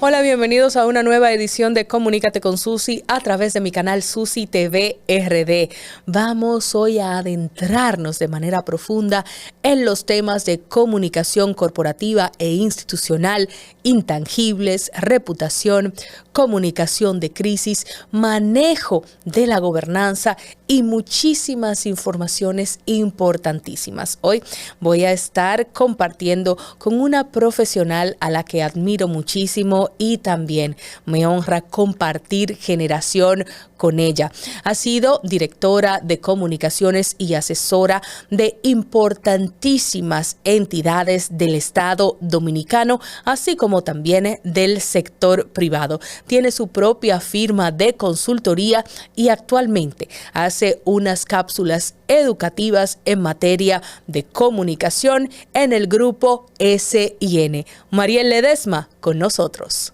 Hola, bienvenidos a una nueva edición de Comunícate con Susi a través de mi canal Susi TV RD. Vamos hoy a adentrarnos de manera profunda en los temas de comunicación corporativa e institucional, intangibles, reputación, comunicación de crisis, manejo de la gobernanza y muchísimas informaciones importantísimas. Hoy voy a estar compartiendo con una profesional a la que admiro muchísimo y también me honra compartir generación con ella. Ha sido directora de comunicaciones y asesora de importantísimas entidades del Estado dominicano, así como también del sector privado. Tiene su propia firma de consultoría y actualmente hace unas cápsulas educativas en materia de comunicación en el grupo SIN. Mariel Ledesma con nosotros.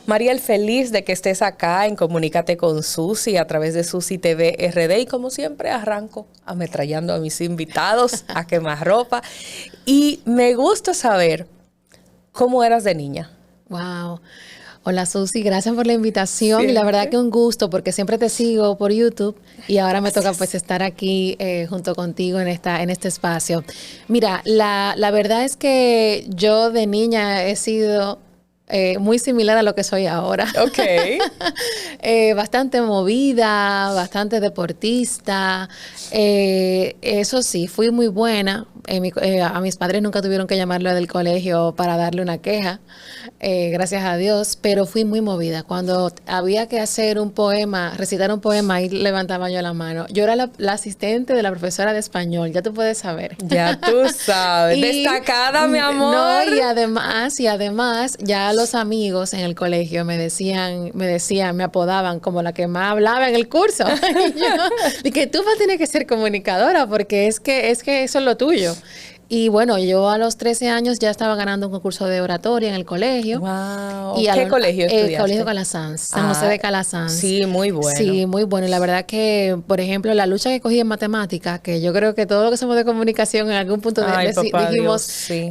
Mariel, feliz de que estés acá en Comunícate con Susi a través de Susi TV RD y como siempre arranco ametrallando a mis invitados a quemarropa y me gusta saber cómo eras de niña. Wow. Hola Susi, gracias por la invitación Siempre. y la verdad que un gusto porque siempre te sigo por YouTube y ahora me toca pues estar aquí junto contigo en este espacio. Mira, la verdad es que yo de niña he sido muy similar a lo que soy ahora. Ok. Bastante movida, bastante deportista. Eso sí, fui muy buena. A mis padres nunca tuvieron que llamarlo del colegio para darle una queja, gracias a Dios, pero fui muy movida. Cuando había que hacer un poema, recitar un poema, ahí levantaba yo la mano. Yo era la asistente de la profesora de español, ya tú puedes saber. Ya tú sabes. Destacada, mi amor. No, y además, ya los amigos en el colegio me apodaban como la que más hablaba en el curso. Y que tú vas a tener que ser comunicadora porque es que eso es lo tuyo. Y bueno, yo a los 13 años ya estaba ganando un concurso de oratoria en el colegio. Wow. Y ¿Qué colegio estudiaste? Colegio Calasanz, San José de Calasanz. Sí, muy bueno. Sí, muy bueno. Y la verdad que, por ejemplo, la lucha que cogí en matemáticas, que yo creo que todo lo que somos de comunicación en algún punto dijimos, Dios, sí.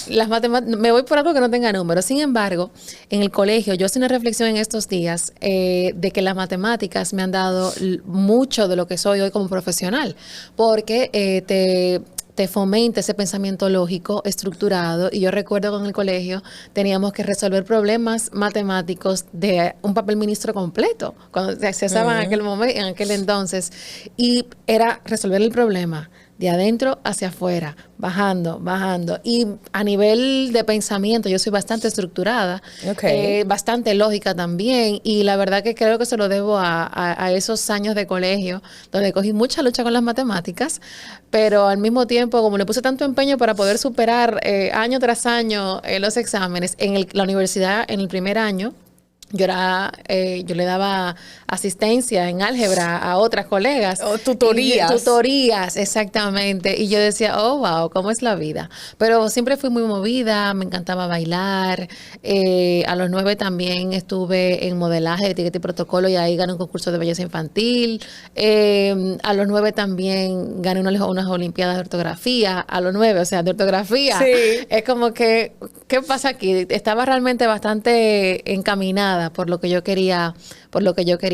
las matemáticas, me voy por algo que no tenga números. Sin embargo, en el colegio, yo hice una reflexión en estos días de que las matemáticas me han dado mucho de lo que soy hoy como profesional, porque te fomenta ese pensamiento lógico, estructurado. Y yo recuerdo que en el colegio teníamos que resolver problemas matemáticos de un papel ministro completo, cuando se usaba en aquel entonces. Y era resolver el problema de adentro hacia afuera, bajando. Y a nivel de pensamiento, yo soy bastante estructurada, bastante lógica también. Y la verdad que creo que se lo debo a esos años de colegio, donde cogí mucha lucha con las matemáticas, pero al mismo tiempo, como le puse tanto empeño para poder superar año tras año los exámenes, en la universidad, en el primer año, yo le daba asistencia en álgebra a otras colegas. Tutorías. Tutorías, exactamente. Y yo decía, oh, wow, ¿cómo es la vida? Pero siempre fui muy movida, me encantaba bailar. A los 9 también estuve en modelaje de etiqueta y protocolo y ahí gané un concurso de belleza infantil. A los 9 también gané unas olimpiadas de ortografía. A los 9, o sea, de ortografía. Sí. Es como que, ¿qué pasa aquí? Estaba realmente bastante encaminada por lo que yo quería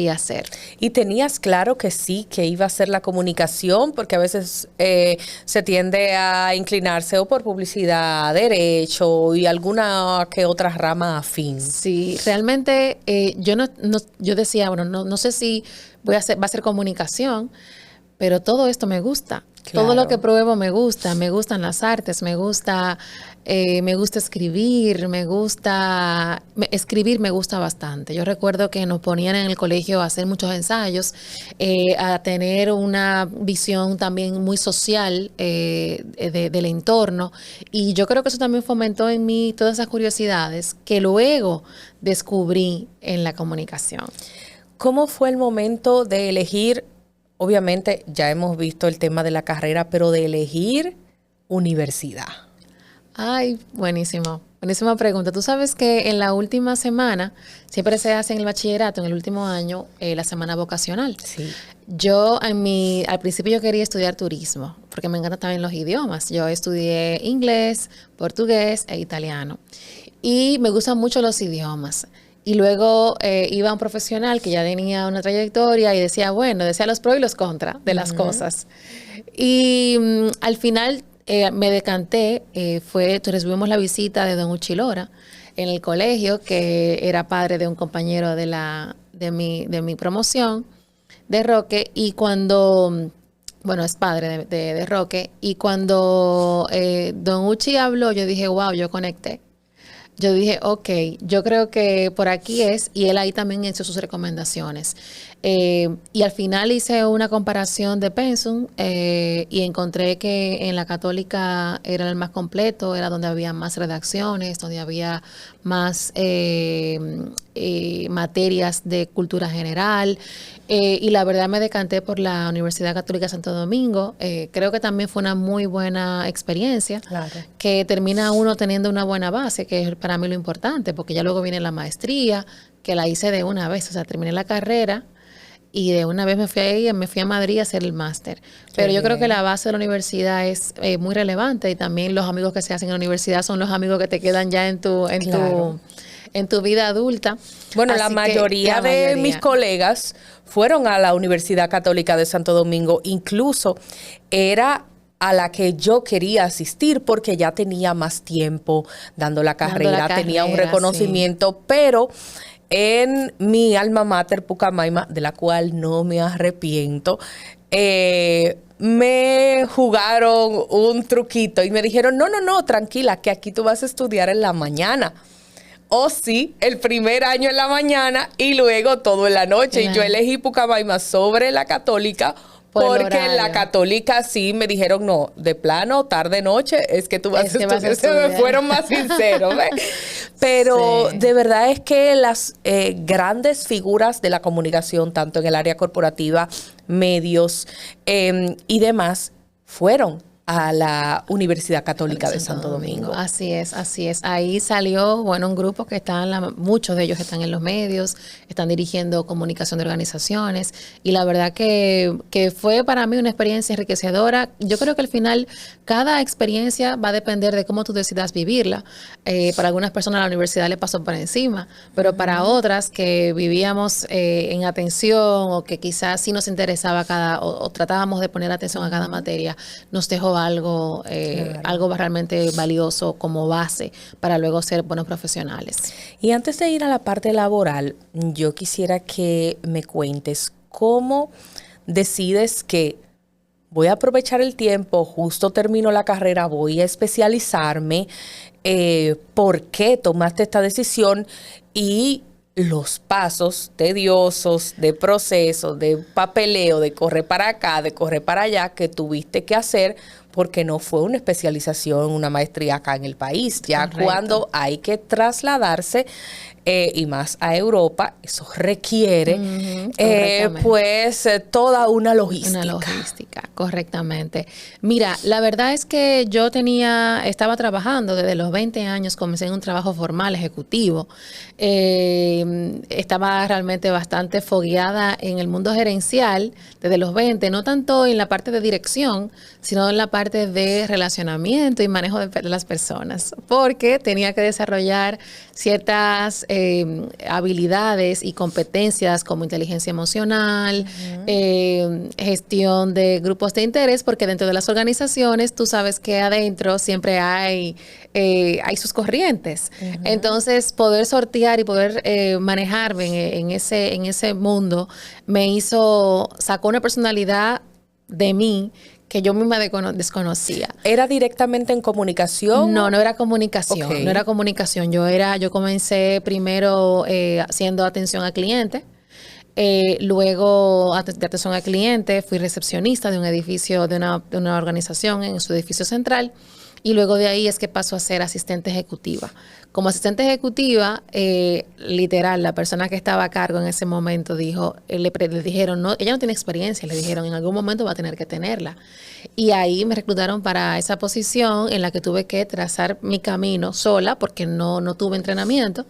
hacer. ¿Y tenías claro que sí, que iba a ser la comunicación? Porque a veces se tiende a inclinarse o por publicidad, derecho y alguna que otra rama afín. Sí, realmente yo decía, bueno, no sé si va a ser comunicación, pero todo esto me gusta. Claro. Todo lo que pruebo me gusta. Me gustan las artes, me gusta escribir, escribir me gusta bastante. Yo recuerdo que nos ponían en el colegio a hacer muchos ensayos, a tener una visión también muy social del entorno, y yo creo que eso también fomentó en mí todas esas curiosidades que luego descubrí en la comunicación. ¿Cómo fue el momento de elegir? Obviamente ya hemos visto el tema de la carrera, pero de elegir universidad. Ay, buenísimo. Buenísima pregunta. Tú sabes que en la última semana siempre se hace en el bachillerato, en el último año, la semana vocacional. Sí. Yo al principio yo quería estudiar turismo, porque me encantan también los idiomas. Yo estudié inglés, portugués e italiano. Y me gustan mucho los idiomas. Y luego iba a un profesional que ya tenía una trayectoria y decía, bueno, decía los pros y los contras de las cosas. Y al final me decanté, recibimos la visita de don Uchilora en el colegio, que era padre de un compañero de mi promoción de Roque, y cuando, bueno, es padre de Roque, y cuando don Uchi habló, yo dije, wow, yo conecté. Yo dije, ok, yo creo que por aquí es, y él ahí también hizo sus recomendaciones. Y al final hice una comparación de pensum y encontré que en la católica era el más completo, era donde había más redacciones, donde había más materias de cultura general. Y la verdad me decanté por la Universidad Católica de Santo Domingo. Creo que también fue una muy buena experiencia, Claro. que termina uno teniendo una buena base, que es para mí lo importante, porque ya luego viene la maestría, que la hice de una vez, o sea, terminé la carrera y de una vez me fui a Madrid a hacer el máster. Pero yo creo que la base de la universidad es muy relevante, y también los amigos que se hacen en la universidad son los amigos que te quedan ya en tu vida adulta. Bueno, Así la que mayoría de mis colegas fueron a la Universidad Católica de Santo Domingo. Incluso era a la que yo quería asistir porque ya tenía más tiempo dando la carrera, tenía un reconocimiento, sí. Pero en mi alma mater, Pucamaima, de la cual no me arrepiento, me jugaron un truquito y me dijeron, no, tranquila, que aquí tú vas a estudiar en la mañana. O sí, el primer año en la mañana y luego todo en la noche. Y yo elegí Pucamaima sobre la católica porque en la católica sí me dijeron, no, de plano, tarde, noche, es que tú vas a estudiar. Se me fueron más sinceros, ¿ves? Pero sí, de verdad es que las grandes figuras de la comunicación, tanto en el área corporativa, medios y demás, fueron a la Universidad Católica de Santo Domingo. Así es, así es. Ahí salió, bueno, un grupo que muchos de ellos están en los medios, están dirigiendo comunicación de organizaciones, y la verdad que fue para mí una experiencia enriquecedora. Yo creo que al final cada experiencia va a depender de cómo tú decidas vivirla. Para algunas personas la universidad le pasó por encima, pero para otras que vivíamos en atención, o que quizás sí nos interesaba o tratábamos de poner atención a cada materia, nos dejó algo realmente valioso como base para luego ser buenos profesionales. Y antes de ir a la parte laboral, yo quisiera que me cuentes cómo decides que voy a aprovechar el tiempo, justo termino la carrera, voy a especializarme, por qué tomaste esta decisión y los pasos tediosos de proceso, de papeleo, de correr para acá, de correr para allá, que tuviste que hacer, porque no fue una especialización, una maestría acá en el país. Ya correcto. Cuando hay que trasladarse, y más a Europa, eso requiere toda una logística. Una logística, correctamente. Mira, la verdad es que yo estaba trabajando desde los 20 años, comencé en un trabajo formal, ejecutivo. Estaba realmente bastante fogueada en el mundo gerencial desde los 20, no tanto en la parte de dirección, sino en la parte de relacionamiento y manejo de las personas, porque tenía que desarrollar ciertas habilidades y competencias como inteligencia emocional, gestión de grupos de interés, porque dentro de las organizaciones tú sabes que adentro siempre hay sus corrientes. Entonces, poder sortear y poder manejarme en ese mundo sacó una personalidad de mí que yo misma desconocía. ¿Era directamente en comunicación? No era comunicación. Okay. No era comunicación. Yo comencé primero haciendo atención al cliente. Luego de atención al cliente fui recepcionista de un edificio, de una organización en su edificio central. Y luego de ahí es que paso a ser asistente ejecutiva. Como asistente ejecutiva, literal, la persona que estaba a cargo en ese momento dijo, le dijeron, no, ella no tiene experiencia, le dijeron, en algún momento va a tener que tenerla. Y ahí me reclutaron para esa posición en la que tuve que trazar mi camino sola porque no tuve entrenamiento.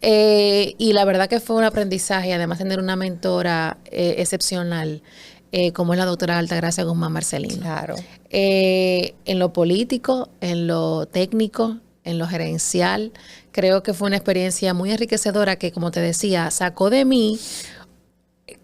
Y la verdad que fue un aprendizaje, además tener una mentora excepcional, como es la doctora Altagracia Guzmán Marcelino. Claro. En lo político, en lo técnico, en lo gerencial, creo que fue una experiencia muy enriquecedora que, como te decía, sacó de mí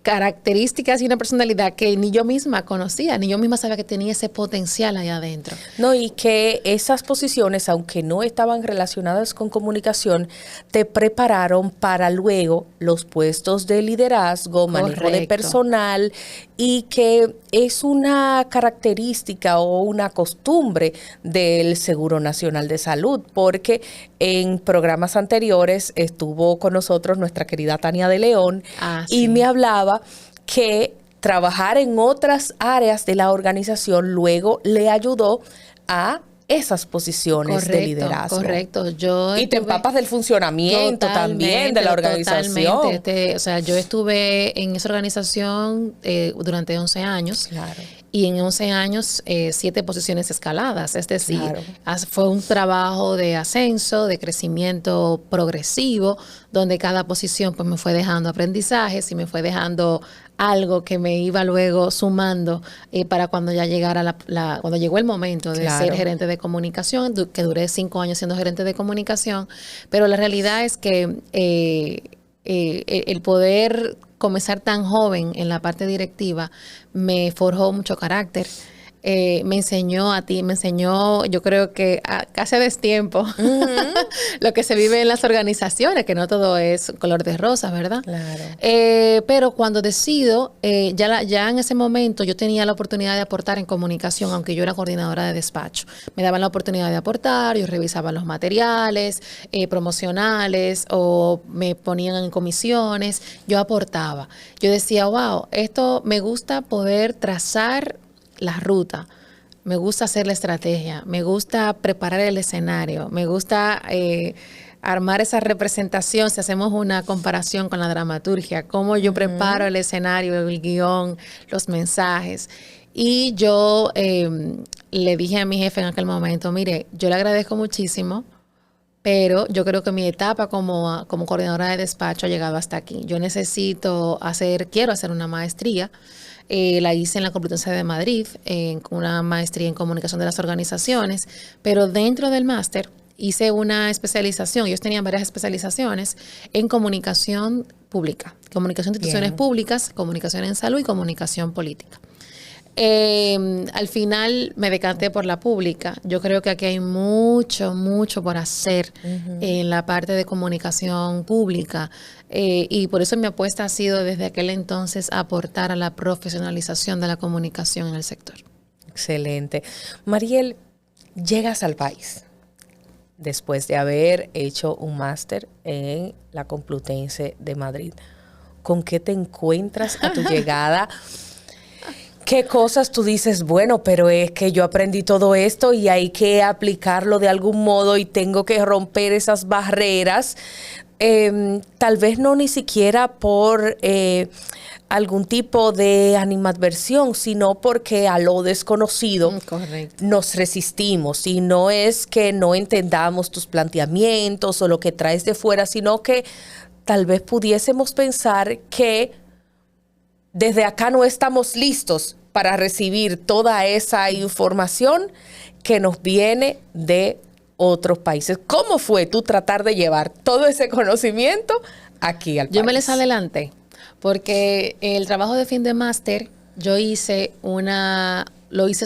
características y una personalidad que ni yo misma conocía, ni yo misma sabía que tenía ese potencial allá adentro. No, y que esas posiciones, aunque no estaban relacionadas con comunicación, te prepararon para luego los puestos de liderazgo, manejo de personal, y que es una característica o una costumbre del Seguro Nacional de Salud, porque en programas anteriores estuvo con nosotros nuestra querida Tania de León y me hablaba que trabajar en otras áreas de la organización luego le ayudó a esas posiciones de liderazgo. Correcto. Y te empapas del funcionamiento también de la organización. Totalmente. O sea, yo estuve en esa organización durante 11 años. Claro. Y en 11 años, 7 posiciones escaladas. Es decir, fue un trabajo de ascenso, de crecimiento progresivo, donde cada posición pues me fue dejando aprendizajes y me fue dejando algo que me iba luego sumando para cuando ya llegara cuando llegó el momento de ser gerente de comunicación, que duré 5 años siendo gerente de comunicación. Pero la realidad es que el poder comenzar tan joven en la parte directiva me forjó mucho carácter. Me enseñó, yo creo que casi a destiempo, lo que se vive en las organizaciones, que no todo es color de rosa, ¿verdad? Claro. Pero cuando decido, ya en ese momento yo tenía la oportunidad de aportar en comunicación, aunque yo era coordinadora de despacho. Me daban la oportunidad de aportar, yo revisaba los materiales promocionales o me ponían en comisiones, yo aportaba. Yo decía, wow, esto me gusta poder trazar la ruta, me gusta hacer la estrategia, me gusta preparar el escenario, me gusta armar esa representación, si hacemos una comparación con la dramaturgia, cómo yo preparo el escenario, el guión, los mensajes. Y yo le dije a mi jefe en aquel momento, mire, yo le agradezco muchísimo, pero yo creo que mi etapa como coordinadora de despacho ha llegado hasta aquí. Yo quiero hacer una maestría. La hice en la Complutense de Madrid, con una maestría en comunicación de las organizaciones, pero dentro del máster hice una especialización, ellos tenían varias especializaciones en comunicación pública, comunicación de instituciones públicas, comunicación en salud y comunicación política. Al final me decanté por la pública. Yo creo que aquí hay mucho por hacer en la parte de comunicación pública y por eso mi apuesta ha sido desde aquel entonces aportar a la profesionalización de la comunicación en el sector. Excelente. Mariel, llegas al país después de haber hecho un máster en la Complutense de Madrid. ¿Con qué te encuentras a tu llegada? ¿Qué cosas tú dices? Bueno, pero es que yo aprendí todo esto y hay que aplicarlo de algún modo y tengo que romper esas barreras. Tal vez no ni siquiera por algún tipo de animadversión, sino porque a lo desconocido nos resistimos. Y no es que no entendamos tus planteamientos o lo que traes de fuera, sino que tal vez pudiésemos pensar que desde acá no estamos listos para recibir toda esa información que nos viene de otros países. ¿Cómo fue tú tratar de llevar todo ese conocimiento aquí al país? Yo me les adelanté, porque el trabajo de fin de máster lo hice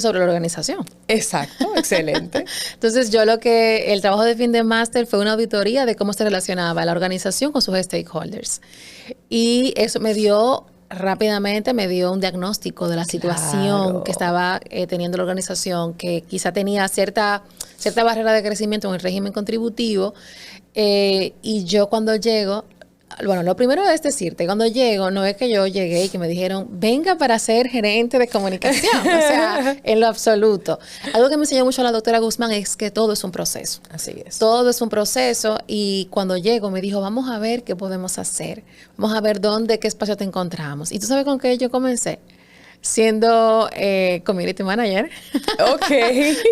sobre la organización. Exacto, excelente. Entonces el trabajo de fin de máster fue una auditoría de cómo se relacionaba la organización con sus stakeholders. Y eso rápidamente me dio un diagnóstico de la situación que estaba teniendo la organización, que quizá tenía cierta barrera de crecimiento en el régimen contributivo. Y yo cuando llego, Bueno, lo primero es decirte, cuando llego, no es que yo llegué y que me dijeron, venga para ser gerente de comunicación, o sea, en lo absoluto. Algo que me enseñó mucho la doctora Guzmán es que todo es un proceso. Así es. Todo es un proceso y cuando llego me dijo, vamos a ver qué podemos hacer, vamos a ver dónde, qué espacio te encontramos. ¿Y tú sabes con qué yo comencé? Siendo community manager. Ok.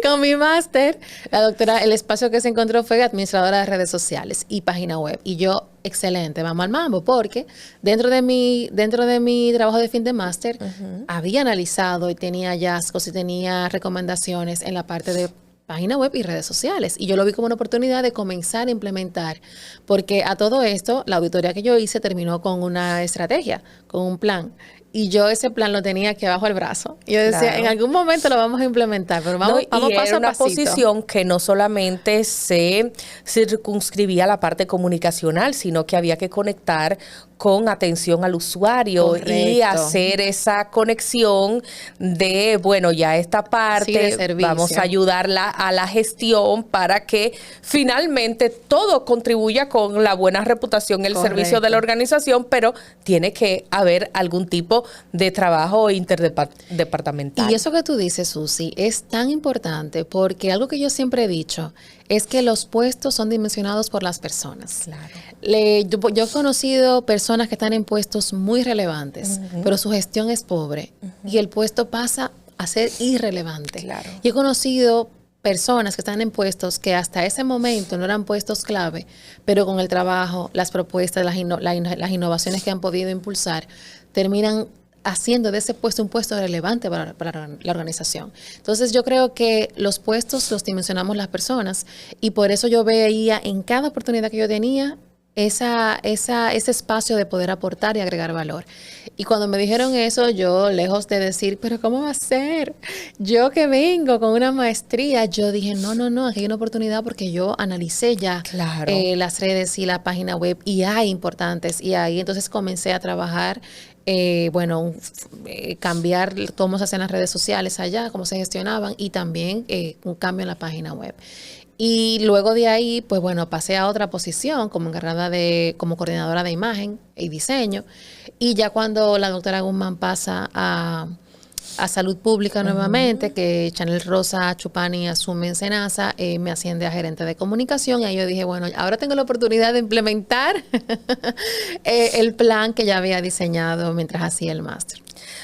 Con mi máster, la doctora, el espacio que se encontró fue administradora de redes sociales y página web. Y yo, excelente, vamos al mambo, porque dentro de mi trabajo de fin de máster, había analizado y tenía hallazgos y tenía recomendaciones en la parte de página web y redes sociales. Y yo lo vi como una oportunidad de comenzar a implementar, porque a todo esto, la auditoría que yo hice terminó con una estrategia, con un plan. Y yo ese plan lo tenía aquí abajo del brazo. Y yo decía, Claro. en algún momento lo vamos a implementar, pero vamos, No, vamos y paso era a una pasito. posición que no solamente se circunscribía a la parte comunicacional, sino que había que conectar con atención al usuario y Correcto. hacer esa conexión de, bueno, ya esta Sí, de parte servicio. vamos a ayudarla a la gestión para que finalmente todo contribuya con la buena reputación, el servicio de la organización, pero tiene que haber algún tipo de trabajo interdepartamental. Y eso que tú dices, Susi, es tan importante porque algo que yo siempre he dicho es que los puestos son dimensionados por las personas. Claro. Yo he conocido personas que están en puestos muy relevantes, pero su gestión es pobre y el puesto pasa a ser irrelevante. Claro. Y he conocido personas que están en puestos que hasta ese momento no eran puestos clave, pero con el trabajo, las propuestas, las innovaciones que han podido impulsar, terminan haciendo de ese puesto un puesto relevante para la organización. Entonces yo creo que los puestos los dimensionamos las personas y por eso yo veía en cada oportunidad que yo tenía ese espacio de poder aportar y agregar valor. Y cuando me dijeron eso, yo lejos de decir, pero ¿cómo va a ser? Yo que vengo con una maestría, yo dije, no, aquí hay una oportunidad porque yo analicé ya Claro. las redes y la página web y hay importantes y ahí entonces comencé a trabajar cambiar cómo se hacen las redes sociales allá, cómo se gestionaban y también un cambio en la página web. Y luego de ahí, pues bueno, pasé a otra posición como encargada como coordinadora de imagen y diseño. Y ya cuando la doctora Guzmán pasa a Salud Pública nuevamente, que Chanel Rosa Chupani asume en Senasa, me asciende a gerente de comunicación. Y ahí yo dije, bueno, ahora tengo la oportunidad de implementar el plan que ya había diseñado mientras hacía el máster.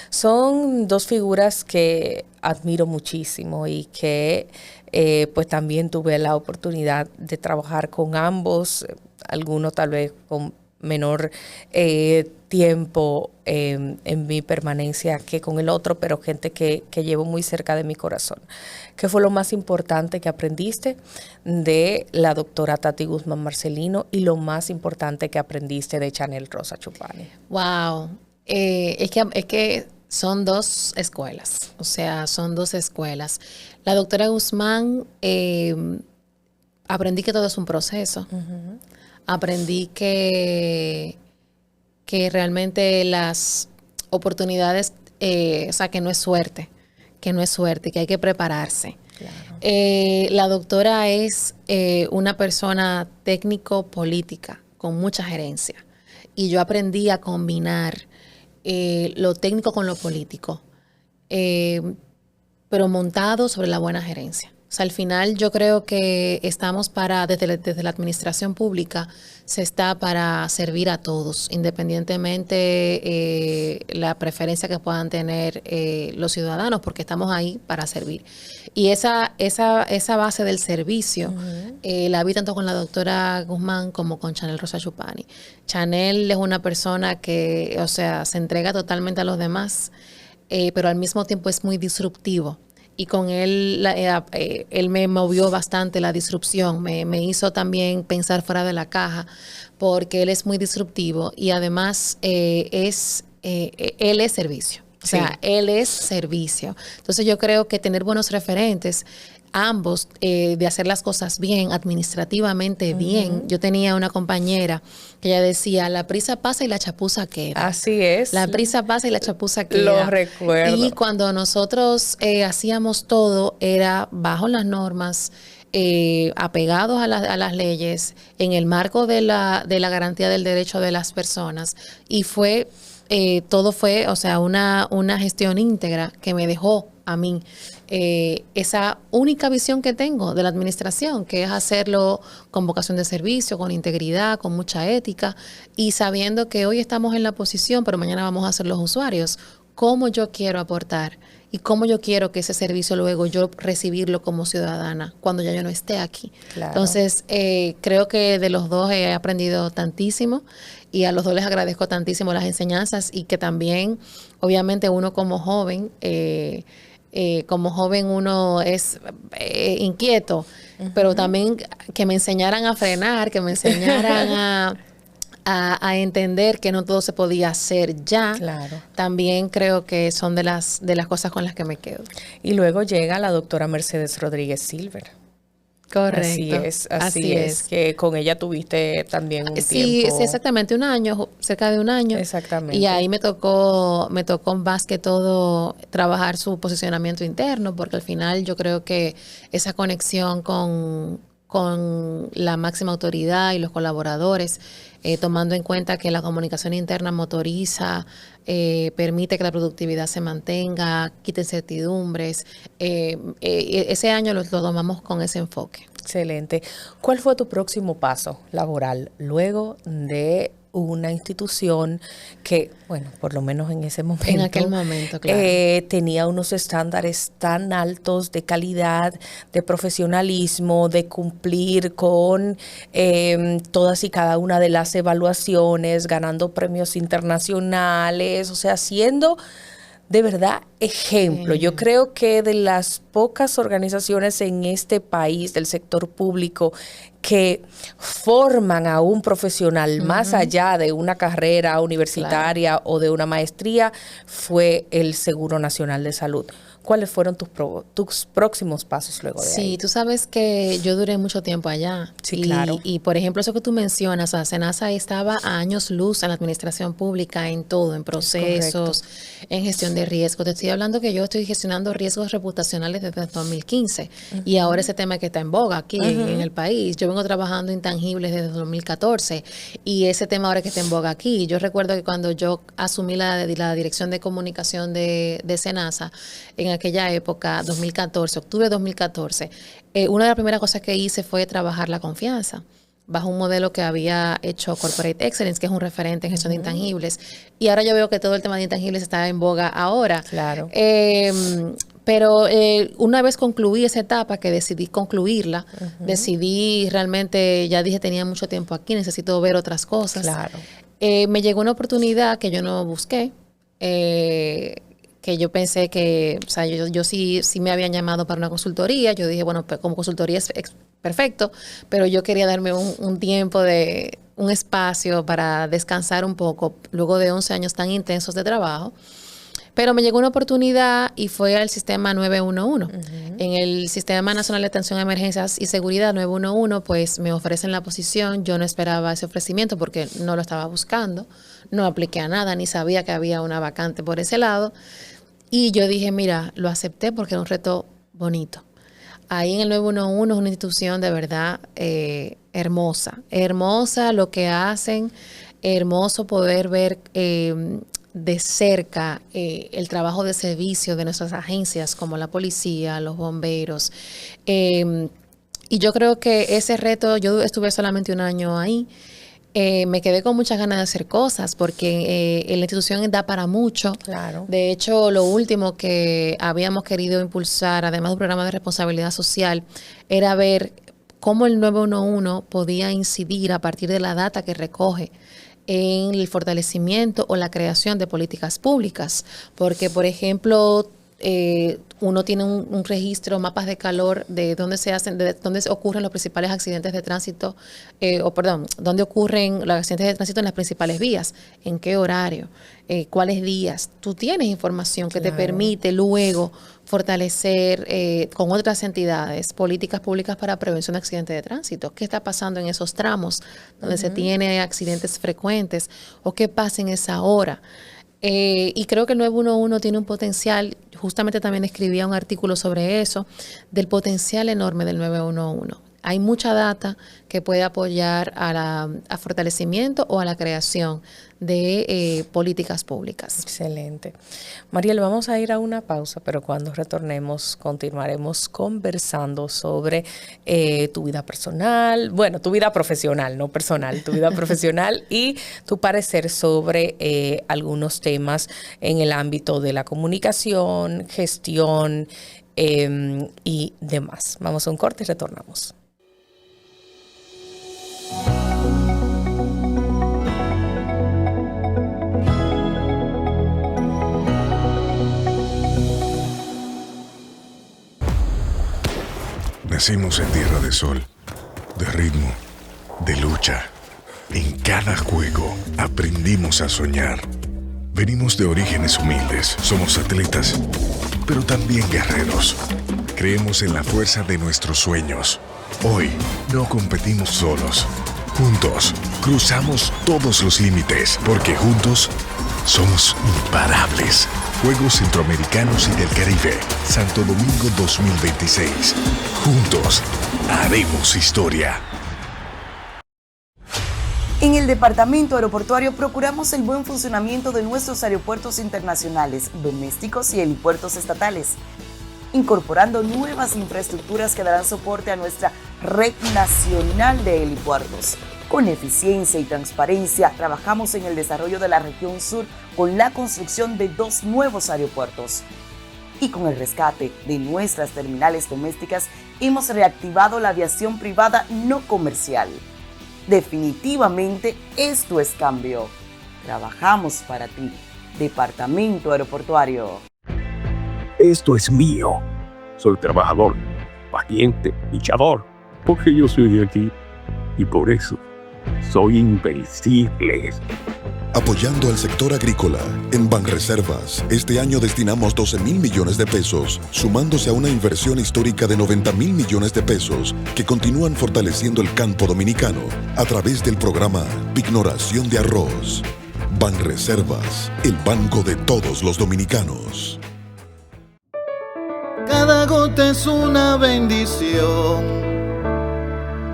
Son dos figuras que admiro muchísimo y que pues también tuve la oportunidad de trabajar con ambos, algunos tal vez con menor tiempo en mi permanencia que con el otro, pero gente que llevo muy cerca de mi corazón. ¿Qué fue lo más importante que aprendiste de la doctora Tati Guzmán Marcelino y lo más importante que aprendiste de Chanel Rosa Chupani? Wow, es que son dos escuelas, o sea, son dos escuelas. La doctora Guzmán, aprendí que todo es un proceso. Aprendí que realmente las oportunidades, o sea, que no es suerte, que hay que prepararse. Claro. La doctora es una persona técnico-política con mucha gerencia y yo aprendí a combinar lo técnico con lo político, pero montado sobre la buena gerencia. O sea, al final yo creo que estamos desde la administración pública, se está para servir a todos, independientemente la preferencia que puedan tener los ciudadanos, porque estamos ahí para servir. Y esa base del servicio la vi tanto con la doctora Guzmán como con Chanel Rosa Chupani. Chanel es una persona que, o sea, se entrega totalmente a los demás, pero al mismo tiempo es muy disruptivo. Y con él, él me movió bastante la disrupción, me hizo también pensar fuera de la caja, porque él es muy disruptivo y además él es servicio. O sea, él es servicio. Entonces yo creo que tener buenos referentes, ambos, de hacer las cosas bien, administrativamente bien. Yo tenía una compañera que ella decía, la prisa pasa y la chapuza queda. Así es. La prisa pasa y la chapuza queda. Lo recuerdo. Y cuando nosotros hacíamos todo, era bajo las normas, apegados a las leyes, en el marco de la garantía del derecho de las personas, y todo fue, o sea, una gestión íntegra que me dejó a mí esa única visión que tengo de la administración, que es hacerlo con vocación de servicio, con integridad, con mucha ética, y sabiendo que hoy estamos en la posición, pero mañana vamos a ser los usuarios. ¿Cómo yo quiero aportar? Y cómo yo quiero que ese servicio luego yo recibirlo como ciudadana cuando ya yo no esté aquí. Claro. Entonces, creo que de los dos he aprendido tantísimo y a los dos les agradezco tantísimo las enseñanzas, y que también, obviamente, uno como joven uno es inquieto, pero también que me enseñaran a frenar, que me enseñaran a entender que no todo se podía hacer ya. Claro. También creo que son de las cosas con las que me quedo. Y luego llega la doctora Mercedes Rodríguez Silver. Correcto. Así es. Que con ella tuviste también un tiempo. Sí, exactamente, un año, cerca de un año. Exactamente. Y ahí me tocó más que todo trabajar su posicionamiento interno, porque al final yo creo que esa conexión con la máxima autoridad y los colaboradores, tomando en cuenta que la comunicación interna motoriza, permite que la productividad se mantenga, quita incertidumbres. Ese año lo tomamos con ese enfoque. Excelente. ¿Cuál fue tu próximo paso laboral luego de una institución que, bueno, por lo menos en ese momento, en aquel momento, claro, tenía unos estándares tan altos de calidad, de profesionalismo, de cumplir con todas y cada una de las evaluaciones, ganando premios internacionales, o sea, siendo de verdad ejemplo? Yo creo que de las pocas organizaciones en este país del sector público que forman a un profesional más allá de una carrera universitaria o de una maestría fue el Seguro Nacional de Salud. ¿Cuáles fueron tus próximos pasos luego de ahí? Sí, tú sabes que yo duré mucho tiempo allá. Sí, claro. Y por ejemplo, eso que tú mencionas, Senasa estaba a años luz en la administración pública, en todo, en procesos, en gestión de riesgos. Te estoy hablando que yo estoy gestionando riesgos reputacionales desde 2015 y ahora ese tema que está en boga aquí en el país. Yo vengo trabajando intangibles desde 2014 y ese tema ahora que está en boga aquí. Yo recuerdo que cuando yo asumí la dirección de comunicación de Senasa, en aquella época, 2014, octubre de 2014, una de las primeras cosas que hice fue trabajar la confianza bajo un modelo que había hecho Corporate Excellence, que es un referente en gestión de intangibles. Y ahora yo veo que todo el tema de intangibles está en boga ahora. Claro. Pero una vez concluí esa etapa, que decidí concluirla, decidí realmente, ya dije, tenía mucho tiempo aquí, necesito ver otras cosas. Claro. Me llegó una oportunidad que yo no busqué, que yo pensé que, o sea, yo sí me habían llamado para una consultoría. Yo dije, bueno, pues como consultoría es perfecto, pero yo quería darme un tiempo un espacio para descansar un poco luego de 11 años tan intensos de trabajo. Pero me llegó una oportunidad y fue al sistema 911. En el Sistema Nacional de Atención a Emergencias y Seguridad 911, pues me ofrecen la posición. Yo no esperaba ese ofrecimiento porque no lo estaba buscando. No apliqué a nada, ni sabía que había una vacante por ese lado. Y yo dije, mira, lo acepté porque era un reto bonito. Ahí en el 911 es una institución de verdad hermosa. Hermosa lo que hacen, hermoso poder ver de cerca el trabajo de servicio de nuestras agencias como la policía, los bomberos. Y yo creo que ese reto, yo estuve solamente un año ahí, me quedé con muchas ganas de hacer cosas porque la institución da para mucho. Claro. De hecho, lo último que habíamos querido impulsar, además de un programa de responsabilidad social, era ver cómo el 911 podía incidir a partir de la data que recoge en el fortalecimiento o la creación de políticas públicas. Porque, por ejemplo, uno tiene un registro, mapas de calor de dónde dónde ocurren los principales accidentes de tránsito, dónde ocurren los accidentes de tránsito en las principales vías, en qué horario, cuáles días. Tú tienes información que te permite luego fortalecer con otras entidades políticas públicas para prevención de accidentes de tránsito. ¿Qué está pasando en esos tramos donde se tiene accidentes frecuentes o qué pasa en esa hora? Y creo que el 911 tiene un potencial, justamente también escribía un artículo sobre eso, del potencial enorme del 911. Hay mucha data que puede apoyar a fortalecimiento o a la creación de políticas públicas. Excelente. Mariel, vamos a ir a una pausa, pero cuando retornemos continuaremos conversando sobre tu vida personal, bueno, tu vida profesional, no personal, tu vida profesional y tu parecer sobre algunos temas en el ámbito de la comunicación, gestión y demás. Vamos a un corte y retornamos. Nacimos en tierra de sol, de ritmo, de lucha. En cada juego aprendimos a soñar. Venimos de orígenes humildes, somos atletas, pero también guerreros. Creemos en la fuerza de nuestros sueños. Hoy no competimos solos. Juntos cruzamos todos los límites, porque juntos somos imparables. Juegos Centroamericanos y del Caribe, Santo Domingo 2026. Juntos haremos historia. En el Departamento Aeroportuario procuramos el buen funcionamiento de nuestros aeropuertos internacionales, domésticos y helipuertos estatales, incorporando nuevas infraestructuras que darán soporte a nuestra red nacional de helipuertos. Con eficiencia y transparencia, trabajamos en el desarrollo de la región sur con la construcción de 2 nuevos aeropuertos. Y con el rescate de nuestras terminales domésticas, hemos reactivado la aviación privada no comercial. Definitivamente, esto es cambio. Trabajamos para ti. Departamento Aeroportuario. Esto es mío. Soy trabajador, paciente, luchador, porque yo soy de aquí y por eso soy invencible. Apoyando al sector agrícola, en Banreservas, este año destinamos 12,000 millones de pesos, sumándose a una inversión histórica de 90,000 millones de pesos que continúan fortaleciendo el campo dominicano a través del programa Pignoración de Arroz. Banreservas, el banco de todos los dominicanos. Cada gota es una bendición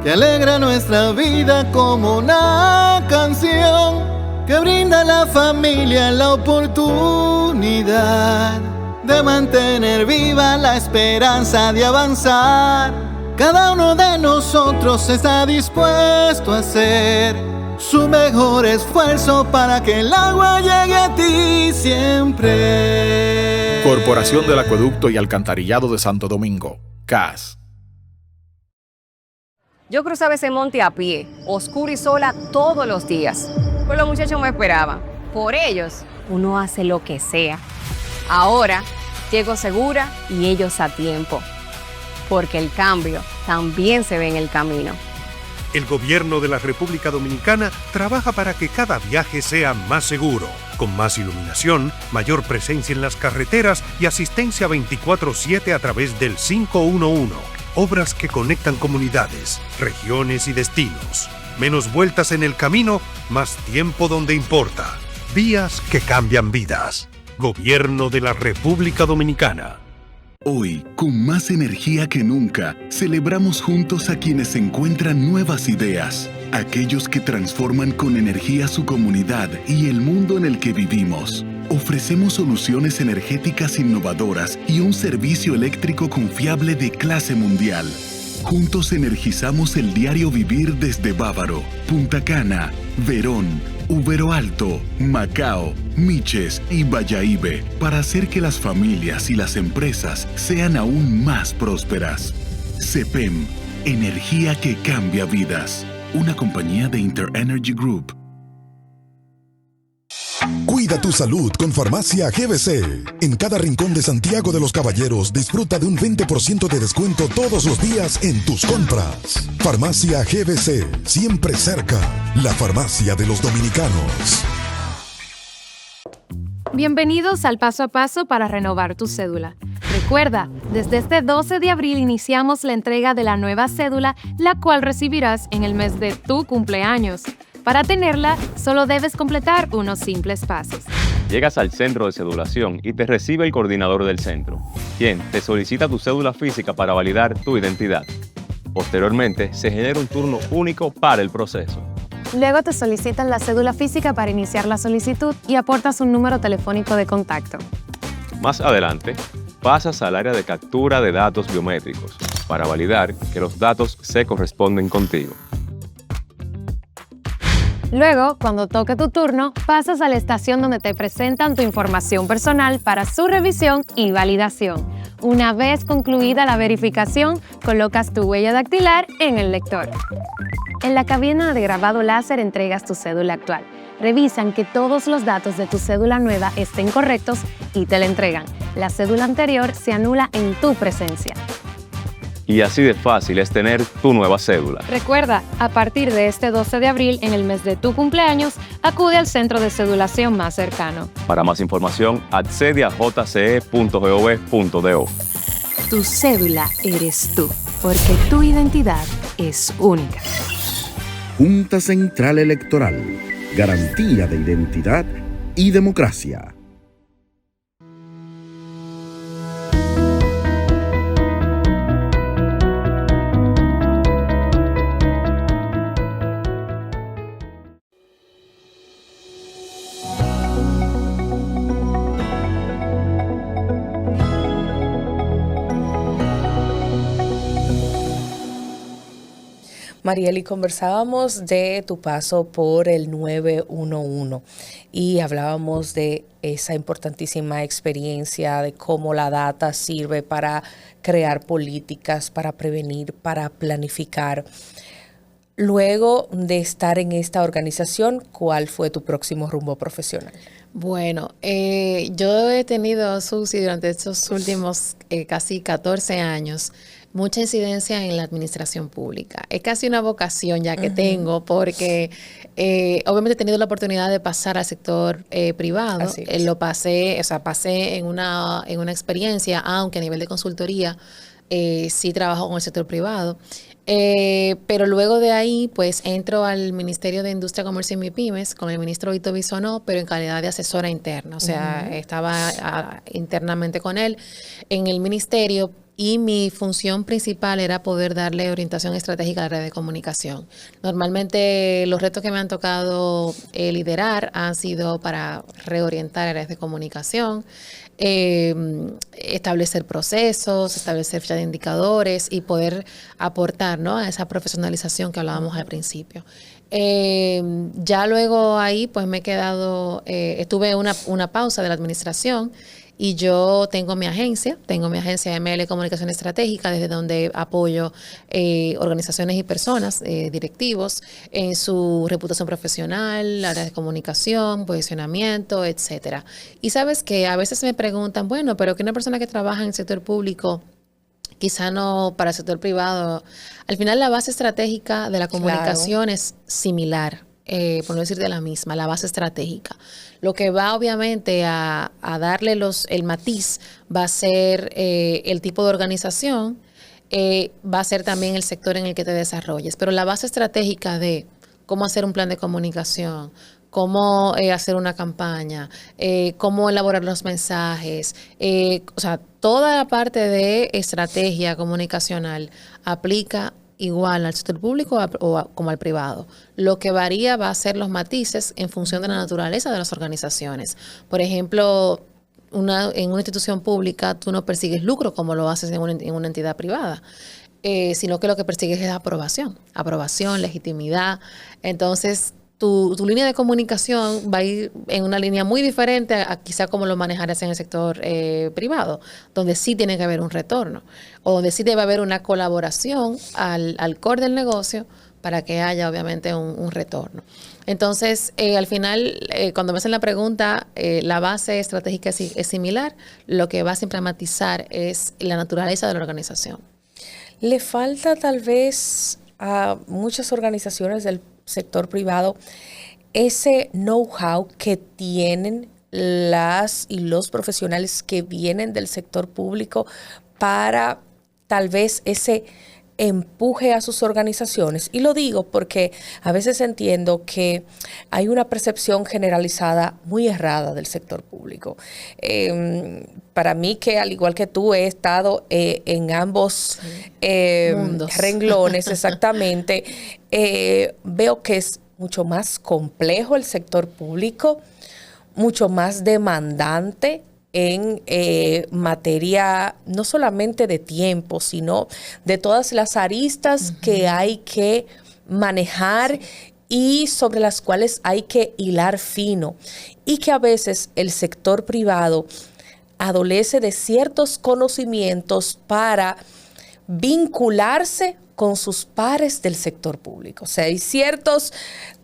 que alegra nuestra vida como una canción que brinda a la familia la oportunidad de mantener viva la esperanza de avanzar. Cada uno de nosotros está dispuesto a hacer su mejor esfuerzo para que el agua llegue a ti siempre. Corporación del Acueducto y Alcantarillado de Santo Domingo, CAS. Yo cruzaba ese monte a pie, oscura y sola todos los días. Pues los muchachos me esperaban. Por ellos, uno hace lo que sea. Ahora, llego segura y ellos a tiempo. Porque el cambio también se ve en el camino. El gobierno de la República Dominicana trabaja para que cada viaje sea más seguro, con más iluminación, mayor presencia en las carreteras y asistencia 24/7 a través del 511. Obras que conectan comunidades, regiones y destinos. Menos vueltas en el camino, más tiempo donde importa. Vías que cambian vidas. Gobierno de la República Dominicana. Hoy, con más energía que nunca, celebramos juntos a quienes encuentran nuevas ideas, aquellos que transforman con energía su comunidad y el mundo en el que vivimos. Ofrecemos soluciones energéticas innovadoras y un servicio eléctrico confiable de clase mundial. Juntos energizamos el diario vivir desde Bávaro, Punta Cana, Verón, Ubero Alto, Macao, Miches y Bayahíbe para hacer que las familias y las empresas sean aún más prósperas. CEPEM, energía que cambia vidas. Una compañía de InterEnergy Group. Cuida tu salud con Farmacia GBC. En cada rincón de Santiago de los Caballeros disfruta de un 20% de descuento todos los días en tus compras. Farmacia GBC, siempre cerca. La farmacia de los dominicanos. Bienvenidos al Paso a Paso para renovar tu cédula. Recuerda, desde este 12 de abril iniciamos la entrega de la nueva cédula, la cual recibirás en el mes de tu cumpleaños. Para tenerla, solo debes completar unos simples pasos. Llegas al centro de cedulación y te recibe el coordinador del centro, quien te solicita tu cédula física para validar tu identidad. Posteriormente, se genera un turno único para el proceso. Luego te solicitan la cédula física para iniciar la solicitud y aportas un número telefónico de contacto. Más adelante, pasas al área de captura de datos biométricos para validar que los datos se corresponden contigo. Luego, cuando toque tu turno, pasas a la estación donde te presentan tu información personal para su revisión y validación. Una vez concluida la verificación, colocas tu huella dactilar en el lector. En la cabina de grabado láser entregas tu cédula actual. Revisan que todos los datos de tu cédula nueva estén correctos y te la entregan. La cédula anterior se anula en tu presencia. Y así de fácil es tener tu nueva cédula. Recuerda, a partir de este 12 de abril, en el mes de tu cumpleaños, acude al centro de cedulación más cercano. Para más información, accede a jce.gov.do. Tu cédula eres tú, porque tu identidad es única. Junta Central Electoral. Garantía de identidad y democracia. Marieli, conversábamos de tu paso por el 911 y hablábamos de esa importantísima experiencia de cómo la data sirve para crear políticas, para prevenir, para planificar. Luego de estar en esta organización, ¿cuál fue tu próximo rumbo profesional? Bueno, yo he tenido, Susi, durante estos últimos casi 14 años, mucha incidencia en la administración pública. Es casi una vocación ya que tengo, porque obviamente he tenido la oportunidad de pasar al sector privado. Lo pasé, pasé en una experiencia, aunque a nivel de consultoría sí trabajo con el sector privado. Pero luego de ahí, pues entro al Ministerio de Industria, Comercio y MIPYMES con el ministro Ito Bisonó, pero en calidad de asesora interna. O sea, estaba internamente con él en el ministerio. Y mi función principal era poder darle orientación estratégica a la red de comunicación. Normalmente los retos que me han tocado liderar han sido para reorientar áreas de comunicación, establecer procesos, establecer fichas de indicadores y poder aportar, ¿no?, a esa profesionalización que hablábamos al principio. Ya luego ahí pues me he quedado, estuve una pausa de la administración. Y yo tengo mi agencia ML Comunicación Estratégica, desde donde apoyo organizaciones y personas, directivos, en su reputación profesional, áreas de comunicación, posicionamiento, etcétera. Y sabes que a veces me preguntan, bueno, pero que una persona que trabaja en el sector público, quizá no para el sector privado, al final la base estratégica de la comunicación es similar. Por no decir de la misma, la base estratégica. Lo que va obviamente a darle el matiz va a ser el tipo de organización, va a ser también el sector en el que te desarrolles, pero la base estratégica de cómo hacer un plan de comunicación, cómo hacer una campaña, cómo elaborar los mensajes, o sea, toda la parte de estrategia comunicacional aplica igual al sector público como al privado. Lo que varía va a ser los matices en función de la naturaleza de las organizaciones. Por ejemplo, en una institución pública tú no persigues lucro como lo haces en una entidad privada, sino que lo que persigues es aprobación, legitimidad. Entonces, tu línea de comunicación va a ir en una línea muy diferente a quizá como lo manejarás en el sector privado, donde sí tiene que haber un retorno, o donde sí debe haber una colaboración al core del negocio para que haya obviamente un retorno. Entonces, al final, cuando me hacen la pregunta, la base estratégica es similar, lo que va siempre a matizar es la naturaleza de la organización. Le falta tal vez a muchas organizaciones del sector privado ese know-how que tienen las y los profesionales que vienen del sector público para tal vez ese empuje a sus organizaciones. Y lo digo porque a veces entiendo que hay una percepción generalizada muy errada del sector público. Para mí, que al igual que tú, he estado en ambos renglones exactamente, veo que es mucho más complejo el sector público, mucho más demandante en materia no solamente de tiempo, sino de todas las aristas que hay que manejar y sobre las cuales hay que hilar fino, y que a veces el sector privado adolece de ciertos conocimientos para vincularse con sus pares del sector público. O sea, hay ciertos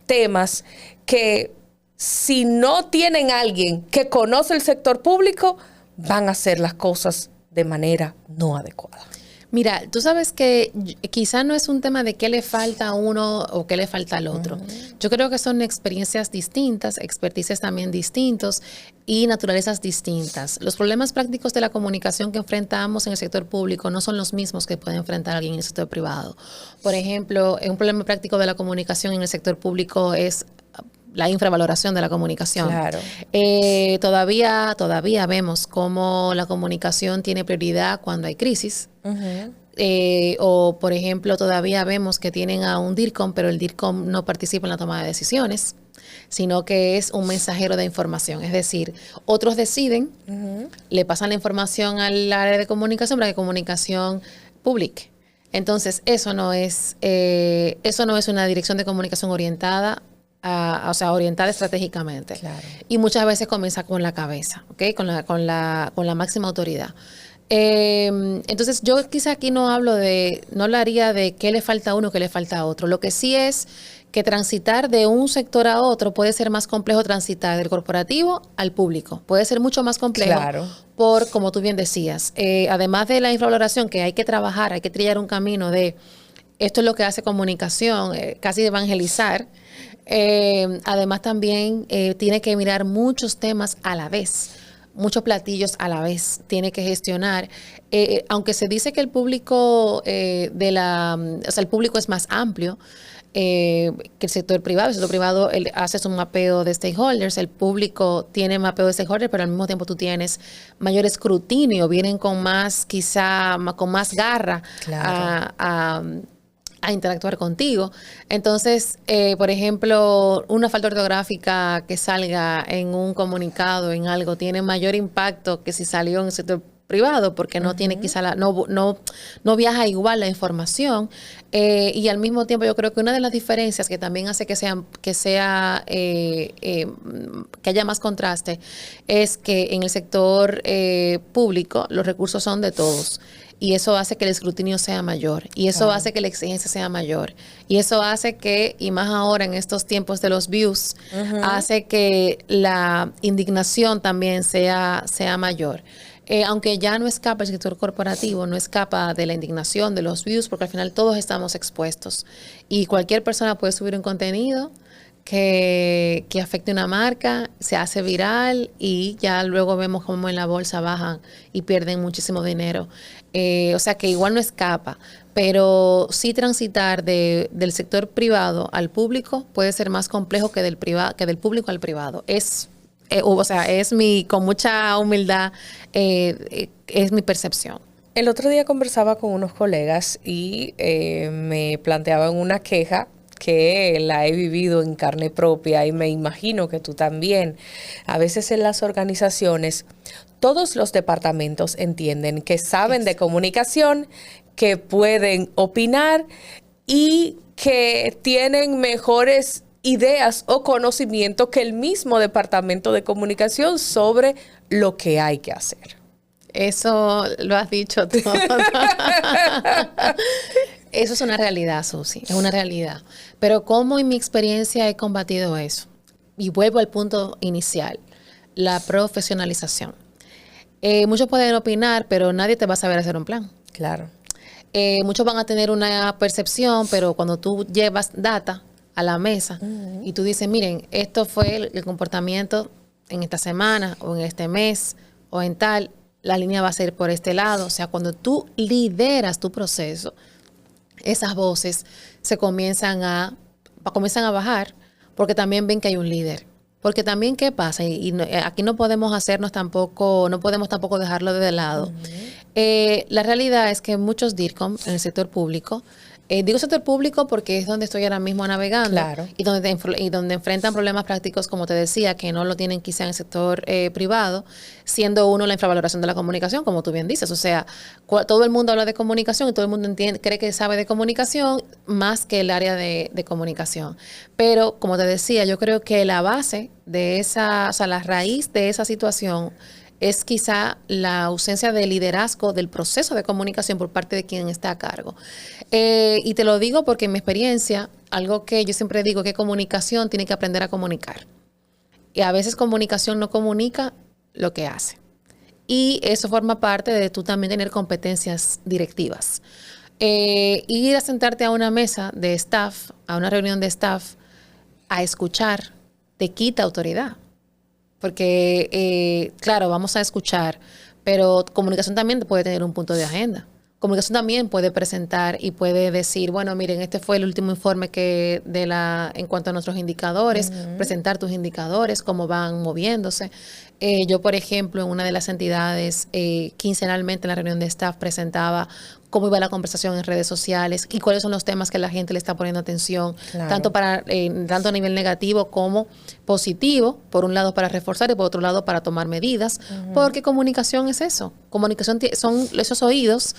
temas que, si no tienen alguien que conoce el sector público, van a hacer las cosas de manera no adecuada. Mira, tú sabes que quizá no es un tema de qué le falta a uno o qué le falta al otro. Yo creo que son experiencias distintas, expertices también distintos y naturalezas distintas. Los problemas prácticos de la comunicación que enfrentamos en el sector público no son los mismos que puede enfrentar alguien en el sector privado. Por ejemplo, un problema práctico de la comunicación en el sector público es la infravaloración de la comunicación. Claro. Todavía vemos cómo la comunicación tiene prioridad cuando hay crisis. O, por ejemplo, todavía vemos que tienen a un DIRCOM, pero el DIRCOM no participa en la toma de decisiones, sino que es un mensajero de información. Es decir, otros deciden, le pasan la información al área de comunicación para que comunicación publique. Entonces, eso no es una dirección de comunicación orientada, orientada estratégicamente. Claro. Y muchas veces comienza con la cabeza, ¿okay? Con la máxima autoridad. Entonces, yo quizá aquí no hablaría de qué le falta a uno, qué le falta a otro. Lo que sí es que transitar de un sector a otro puede ser más complejo, transitar del corporativo al público. Puede ser mucho más complejo. Claro. Como tú bien decías, además de la infravaloración, que hay que trabajar, hay que trillar un camino de esto es lo que hace comunicación, casi de evangelizar. Además también tiene que mirar muchos temas a la vez, muchos platillos a la vez, tiene que gestionar. Aunque se dice que el público el público es más amplio que el sector privado. El sector privado hace un mapeo de stakeholders, el público tiene mapeo de stakeholders, pero al mismo tiempo tú tienes mayor escrutinio, vienen con más garra. Claro. A interactuar contigo. Entonces, por ejemplo, una falta ortográfica que salga en un comunicado, en algo, tiene mayor impacto que si salió en el sector privado, porque no tiene quizá no viaja igual la información. Y al mismo tiempo yo creo que una de las diferencias que también hace que haya más contraste es que en el sector público los recursos son de todos. Y eso hace que el escrutinio sea mayor. Y eso hace que la exigencia sea mayor. Y eso hace que, y más ahora en estos tiempos de los views, hace que la indignación también sea mayor. Aunque ya no escapa el sector corporativo, no escapa de la indignación, de los views, porque al final todos estamos expuestos. Y cualquier persona puede subir un contenido que afecte una marca, se hace viral y ya luego vemos cómo en la bolsa bajan y pierden muchísimo dinero. O sea que igual no escapa, pero sí transitar del sector privado al público puede ser más complejo que del público al privado. Con mucha humildad, es mi percepción. El otro día conversaba con unos colegas y me planteaban una queja que la he vivido en carne propia y me imagino que tú también. A veces en las organizaciones, todos los departamentos entienden que saben de comunicación, que pueden opinar y que tienen mejores ideas o conocimiento que el mismo departamento de comunicación sobre lo que hay que hacer. Eso lo has dicho todo. Eso es una realidad, Susi, es una realidad. Pero ¿cómo en mi experiencia he combatido eso? Y vuelvo al punto inicial, la profesionalización. Muchos pueden opinar, pero nadie te va a saber hacer un plan. Claro. Muchos van a tener una percepción, pero cuando tú llevas data a la mesa y tú dices, miren, esto fue el comportamiento en esta semana o en este mes o en tal, la línea va a ser por este lado. O sea, cuando tú lideras tu proceso, esas voces se comienzan a bajar, porque también ven que hay un líder. Porque también, ¿qué pasa? Aquí no podemos no podemos tampoco dejarlo de lado. La realidad es que muchos DIRCOM en el sector público, digo sector público porque es donde estoy ahora mismo navegando, claro, y donde enfrentan problemas prácticos, como te decía, que no lo tienen quizá en el sector privado, siendo uno la infravaloración de la comunicación, como tú bien dices. O sea, todo el mundo habla de comunicación y todo el mundo cree que sabe de comunicación más que el área de comunicación. Pero, como te decía, yo creo que la base de la raíz de esa situación es quizá la ausencia de liderazgo del proceso de comunicación por parte de quien está a cargo. Y te lo digo porque en mi experiencia, algo que yo siempre digo, que comunicación tiene que aprender a comunicar. Y a veces comunicación no comunica lo que hace. Y eso forma parte de tú también tener competencias directivas. Ir a sentarte a una mesa de staff, a una reunión de staff, a escuchar, te quita autoridad. Porque, claro, vamos a escuchar, pero comunicación también puede tener un punto de agenda. Comunicación también puede presentar y puede decir, bueno, miren, este fue el último informe en cuanto a nuestros indicadores, presentar tus indicadores, cómo van moviéndose. Yo, por ejemplo, en una de las entidades, quincenalmente en la reunión de staff presentaba cómo iba la conversación en redes sociales y cuáles son los temas que la gente le está poniendo atención, claro, tanto a nivel negativo como positivo, por un lado para reforzar y por otro lado para tomar medidas, porque comunicación es eso, comunicación son esos oídos,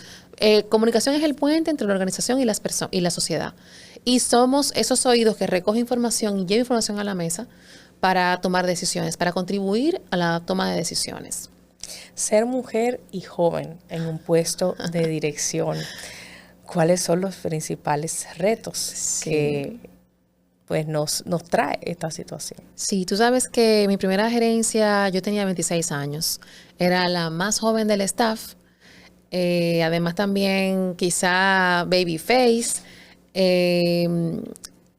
comunicación es el puente entre la organización y la sociedad, y somos esos oídos que recogen información y llevan información a la mesa para tomar decisiones, para contribuir a la toma de decisiones. Ser mujer y joven en un puesto de dirección, ¿cuáles son los principales retos que pues nos trae esta situación? Sí, tú sabes que mi primera gerencia, yo tenía 26 años, era la más joven del staff, además también quizá baby face,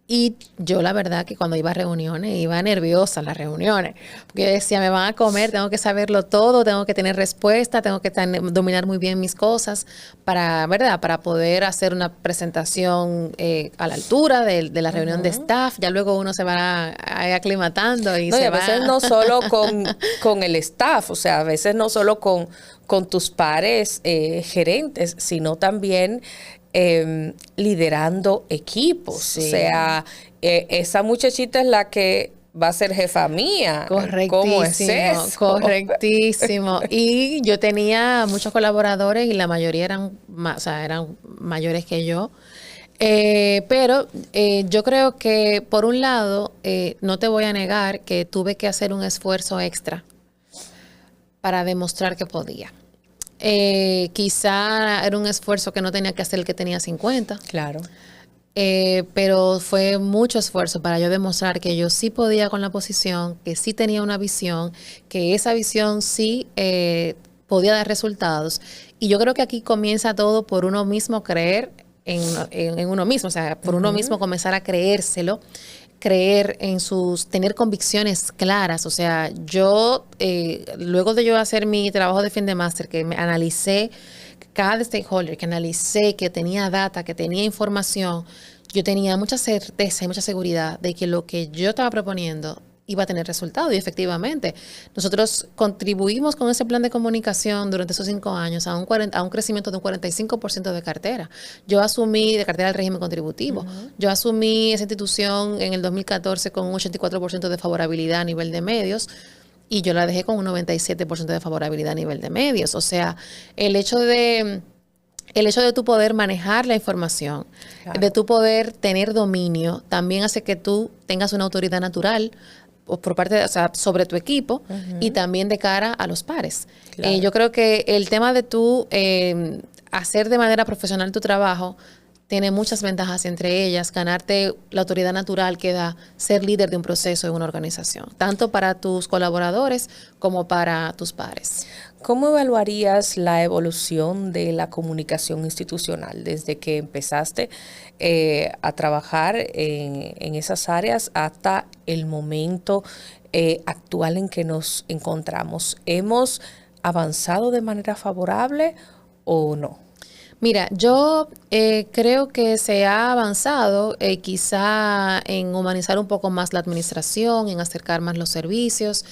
y yo la verdad que cuando iba a reuniones, iba nerviosa a las reuniones, porque yo decía, me van a comer, tengo que saberlo todo, tengo que tener respuesta, tengo que dominar muy bien mis cosas para poder hacer una presentación a la altura de la reunión de staff. Ya luego uno se va aclimatando y a veces no solo con el staff, o sea, a veces no solo con tus pares gerentes, sino también liderando equipos. Sí. O sea, esa muchachita es la que va a ser jefa mía. Correctísimo. ¿Cómo es eso? Correctísimo. Y yo tenía muchos colaboradores y la mayoría eran mayores que yo. Pero yo creo que, por un lado, no te voy a negar que tuve que hacer un esfuerzo extra para demostrar que podía. Quizá era un esfuerzo que no tenía que hacer el que tenía 50. Claro. Pero fue mucho esfuerzo para yo demostrar que yo sí podía con la posición, que sí tenía una visión, que esa visión sí podía dar resultados. Y yo creo que aquí comienza todo por uno mismo creer en uno mismo, o sea, por uno mismo comenzar a creérselo, creer en tener convicciones claras. O sea, yo, luego de yo hacer mi trabajo de fin de máster, que me analicé cada stakeholder, que analicé, que tenía data, que tenía información, yo tenía mucha certeza y mucha seguridad de que lo que yo estaba proponiendo iba a tener resultado. Y efectivamente, nosotros contribuimos con ese plan de comunicación durante esos 5 años a un crecimiento de un 45% de cartera. Yo asumí de cartera del régimen contributivo. Yo asumí esa institución en el 2014 con un 84% de favorabilidad a nivel de medios, y yo la dejé con un 97% de favorabilidad a nivel de medios. O sea, el hecho de tú poder manejar la información, claro, de tú poder tener dominio, también hace que tú tengas una autoridad natural por parte sobre tu equipo, y también de cara a los pares. Claro. Yo creo que el tema de tú hacer de manera profesional tu trabajo tiene muchas ventajas, entre ellas ganarte la autoridad natural que da ser líder de un proceso en una organización, tanto para tus colaboradores como para tus pares. ¿Cómo evaluarías la evolución de la comunicación institucional desde que empezaste a trabajar en esas áreas hasta el momento actual en que nos encontramos? ¿Hemos avanzado de manera favorable o no? Mira, yo creo que se ha avanzado quizá en humanizar un poco más la administración, en acercar más los servicios.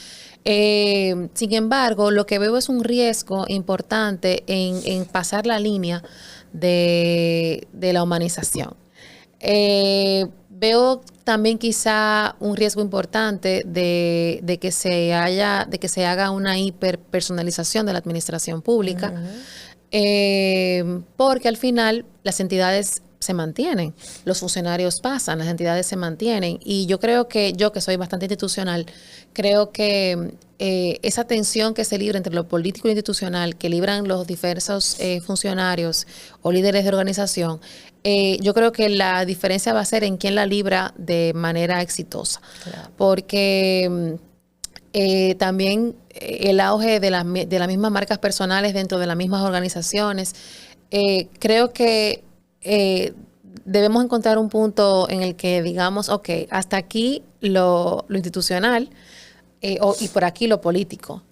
Sin embargo, lo que veo es un riesgo importante en pasar la línea de la humanización. Veo también quizá un riesgo importante de que se haga una hiperpersonalización de la administración pública. Porque al final las entidades se mantienen, los funcionarios pasan, las entidades se mantienen, y yo creo que que soy bastante institucional, creo que esa tensión que se libra entre lo político e institucional, que libran los diversos funcionarios o líderes de organización, yo creo que la diferencia va a ser en quién la libra de manera exitosa. Claro. Porque también el auge de las mismas marcas personales dentro de las mismas organizaciones, creo que debemos encontrar un punto en el que digamos, ok, hasta aquí lo institucional y por aquí lo político.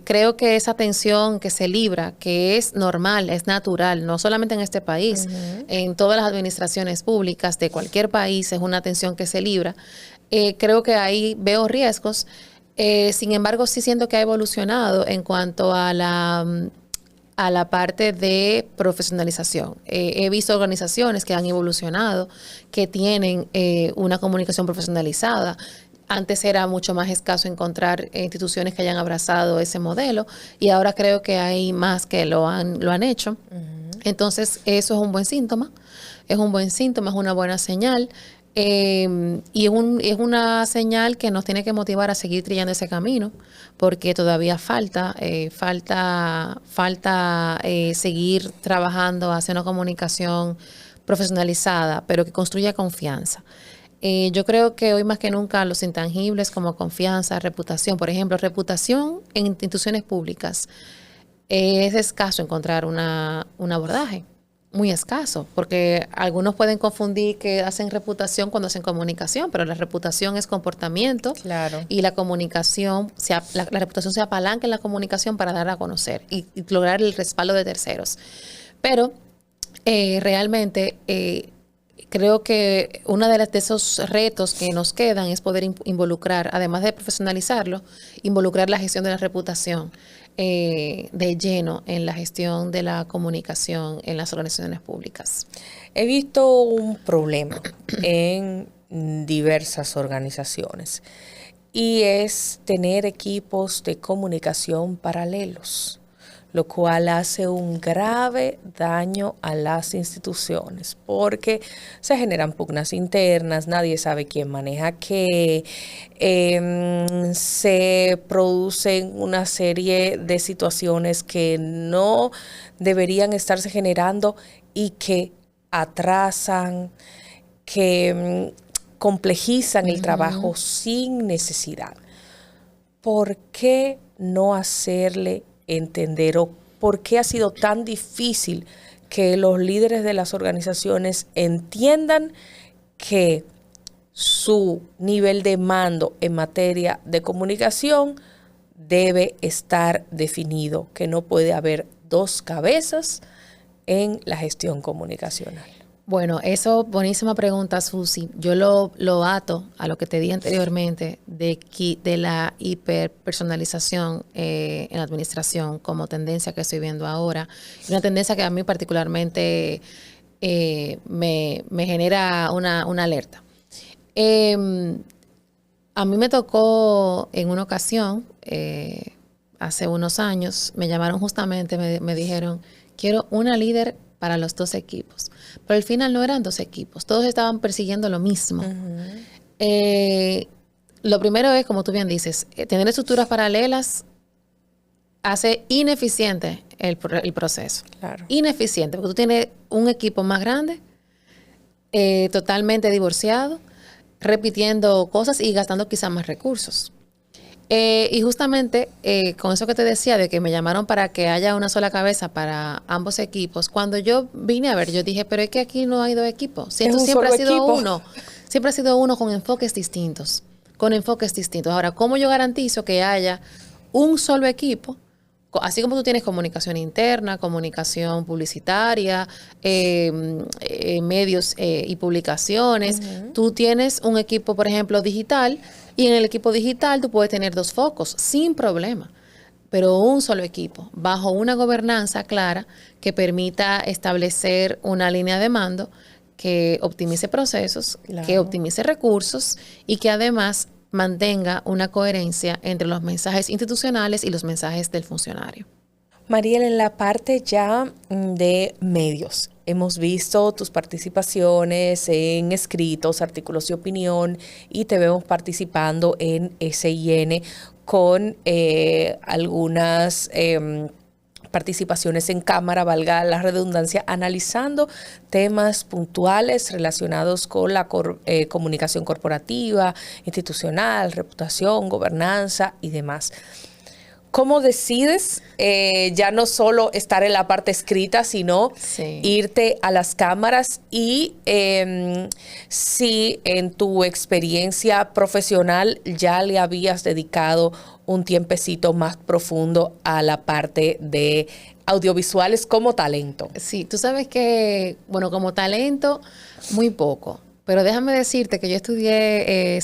Creo que esa tensión que se libra, que es normal, es natural, no solamente en este país, en todas las administraciones públicas de cualquier país es una tensión que se libra. Creo que ahí veo riesgos. Sin embargo, sí siento que ha evolucionado en cuanto a la parte de profesionalización. He visto organizaciones que han evolucionado, que tienen una comunicación profesionalizada. Antes era mucho más escaso encontrar instituciones que hayan abrazado ese modelo, y ahora creo que hay más que lo han hecho. Entonces, eso es un buen síntoma. Es un buen síntoma, es una buena señal. Y es una señal que nos tiene que motivar a seguir trillando ese camino, porque todavía falta seguir trabajando hacia una comunicación profesionalizada, pero que construya confianza. Yo creo que hoy más que nunca los intangibles como confianza, reputación, por ejemplo, reputación en instituciones públicas, es escaso encontrar un abordaje. Muy escaso, porque algunos pueden confundir que hacen reputación cuando hacen comunicación, pero la reputación es comportamiento. Claro. Y la comunicación, la reputación se apalanca en la comunicación para dar a conocer y lograr el respaldo de terceros. Pero realmente creo que uno de esos retos que nos quedan es poder involucrar, además de profesionalizarlo, involucrar la gestión de la reputación de lleno en la gestión de la comunicación en las organizaciones públicas. He visto un problema en diversas organizaciones, y es tener equipos de comunicación paralelos, lo cual hace un grave daño a las instituciones, porque se generan pugnas internas, nadie sabe quién maneja qué, se producen una serie de situaciones que no deberían estarse generando y que atrasan, que complejizan el trabajo sin necesidad. ¿Por qué no hacerle entender, o por qué ha sido tan difícil que los líderes de las organizaciones entiendan que su nivel de mando en materia de comunicación debe estar definido, que no puede haber dos cabezas en la gestión comunicacional? Bueno, eso, buenísima pregunta, Susi. Yo lo ato a lo que te dije anteriormente de la hiperpersonalización en la administración como tendencia que estoy viendo ahora. Una tendencia que a mí particularmente me genera una alerta. A mí me tocó en una ocasión, hace unos años, me llamaron justamente, me dijeron, quiero una líder para los dos equipos. Pero al final no eran dos equipos, todos estaban persiguiendo lo mismo. Lo primero es, como tú bien dices, tener estructuras paralelas hace ineficiente el proceso. Claro. Ineficiente, porque tú tienes un equipo más grande, totalmente divorciado, repitiendo cosas y gastando quizás más recursos. Y justamente con eso que te decía de que me llamaron para que haya una sola cabeza para ambos equipos, cuando yo vine a ver, yo dije, pero es que aquí no hay dos equipos. Si esto siempre ha sido uno. Siempre ha sido uno con enfoques distintos. Ahora, ¿cómo yo garantizo que haya un solo equipo así como tú tienes comunicación interna, comunicación publicitaria, medios y publicaciones, tú tienes un equipo, por ejemplo, digital, y en el equipo digital tú puedes tener 2 focos sin problema, pero un solo equipo, bajo una gobernanza clara que permita establecer una línea de mando que optimice procesos, que optimice recursos y que además mantenga una coherencia entre los mensajes institucionales y los mensajes del funcionario. Mariel, en la parte ya de medios, hemos visto tus participaciones en escritos, artículos de opinión y te vemos participando en SIN con algunas participaciones en cámara, valga la redundancia, analizando temas puntuales relacionados con la comunicación corporativa, institucional, reputación, gobernanza y demás. ¿Cómo decides ya no solo estar en la parte escrita, sino irte a las cámaras? Y si en tu experiencia profesional ya le habías dedicado un tiempecito más profundo a la parte de audiovisuales como talento. Sí, tú sabes que, bueno, como talento, muy poco. Pero déjame decirte que yo estudié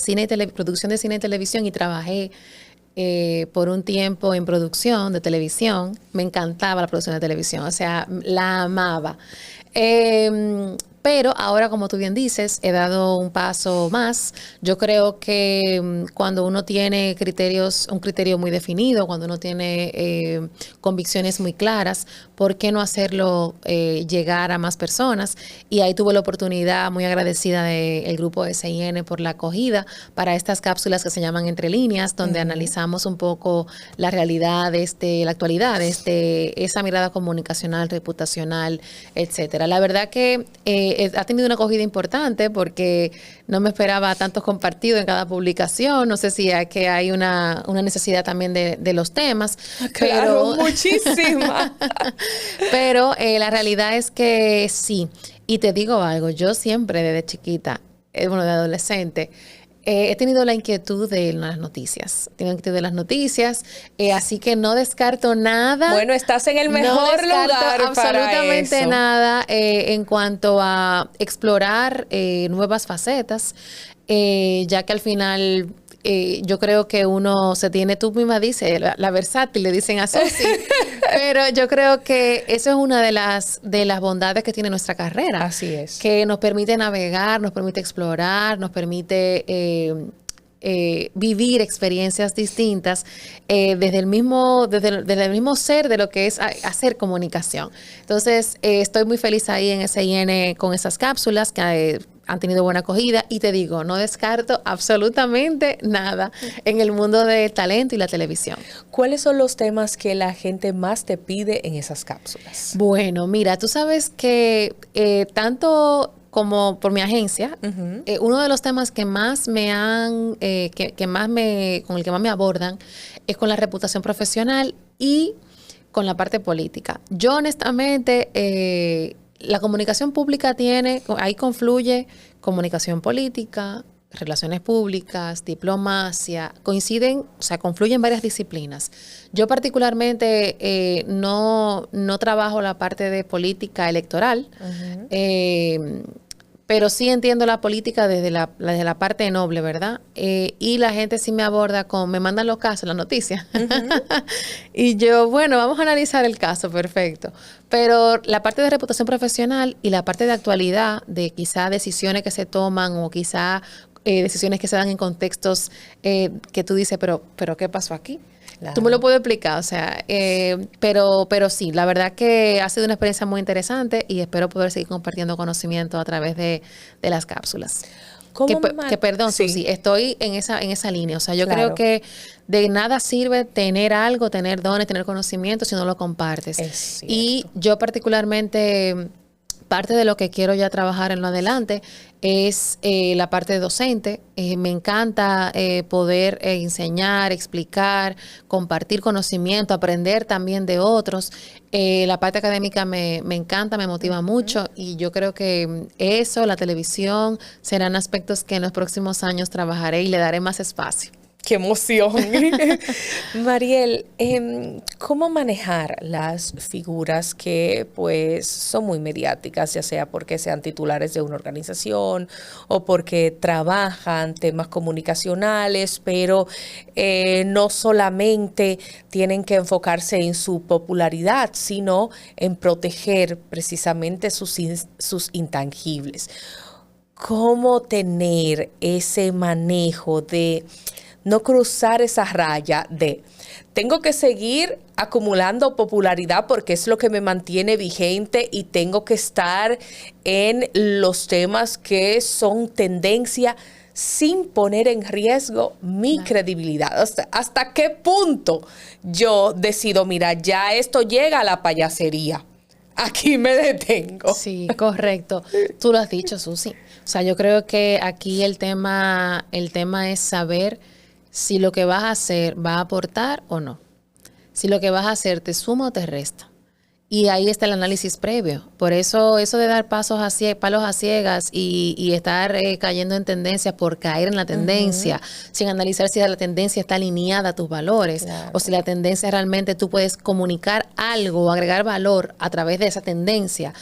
producción de cine y televisión y trabajé por un tiempo en producción de televisión. Me encantaba la producción de televisión, o sea, la amaba. Pero ahora, como tú bien dices, he dado un paso más. Yo creo que cuando uno tiene un criterio muy definido, cuando uno tiene convicciones muy claras, ¿por qué no hacerlo llegar a más personas? Y ahí tuve la oportunidad, muy agradecida del grupo SIN por la acogida para estas cápsulas que se llaman Entre Líneas, donde analizamos un poco la realidad la actualidad, esa mirada comunicacional, reputacional, etcétera. La verdad que ha tenido una acogida importante porque no me esperaba tantos compartidos en cada publicación. No sé si es que hay una necesidad también de los temas. Claro, muchísima. Pero la realidad es que sí. Y te digo algo, yo siempre desde chiquita, de adolescente, he tenido la inquietud de las noticias. Así que no descarto nada. Bueno, estás en el mejor lugar absolutamente para eso. Nada en cuanto a explorar nuevas facetas, ya que al final yo creo que uno se tiene, tú misma dices, la versátil, le dicen a Susi, pero yo creo que eso es una de las bondades que tiene nuestra carrera. Así es. Que nos permite navegar, nos permite explorar, nos permite vivir experiencias distintas desde el mismo ser de lo que es hacer comunicación. Entonces, estoy muy feliz ahí en SIN con esas cápsulas que han tenido buena acogida y te digo, no descarto absolutamente nada en el mundo del talento y la televisión. ¿Cuáles son los temas que la gente más te pide en esas cápsulas? Bueno, mira, tú sabes que tanto como por mi agencia, uno de los temas que más con el que más me abordan es con la reputación profesional y con la parte política. Yo honestamente, la comunicación pública ahí confluye comunicación política, relaciones públicas, diplomacia, confluyen varias disciplinas. Yo particularmente no trabajo la parte de política electoral, pero sí entiendo la política desde la parte noble, ¿verdad? Y la gente sí me aborda me mandan los casos, las noticias. Y yo, bueno, vamos a analizar el caso, perfecto. Pero la parte de reputación profesional y la parte de actualidad, de quizá decisiones que se toman o quizá decisiones que se dan en contextos que tú dices, pero ¿qué pasó aquí? Claro. Tú me lo puedes explicar, o sea, pero sí, la verdad que ha sido una experiencia muy interesante y espero poder seguir compartiendo conocimiento a través de las cápsulas. Perdón, sí. Susi, estoy en esa línea. O sea, yo creo que de nada sirve tener algo, tener dones, tener conocimiento si no lo compartes. Y yo particularmente, parte de lo que quiero ya trabajar en lo adelante es la parte docente. Me encanta poder enseñar, explicar, compartir conocimiento, aprender también de otros. La parte académica me encanta, me motiva mucho y yo creo que eso, la televisión, serán aspectos que en los próximos años trabajaré y le daré más espacio. qué emoción. Mariel, ¿cómo manejar las figuras que pues son muy mediáticas, ya sea porque sean titulares de una organización o porque trabajan temas comunicacionales, pero no solamente tienen que enfocarse en su popularidad, sino en proteger precisamente sus intangibles? ¿Cómo tener ese manejo de no cruzar esa raya de tengo que seguir acumulando popularidad porque es lo que me mantiene vigente y tengo que estar en los temas que son tendencia sin poner en riesgo mi credibilidad? ¿Hasta qué punto yo decido, mira, ya esto llega a la payasería? Aquí me detengo. Sí, correcto. Tú lo has dicho, Susi. O sea, yo creo que aquí el tema es saber si lo que vas a hacer va a aportar o no. Si lo que vas a hacer te suma o te resta. Y ahí está el análisis previo. Por eso de dar palos a ciegas y estar cayendo en tendencia por caer en la tendencia, sin analizar si la tendencia está alineada a tus valores, o si la tendencia realmente tú puedes comunicar algo o agregar valor a través de esa tendencia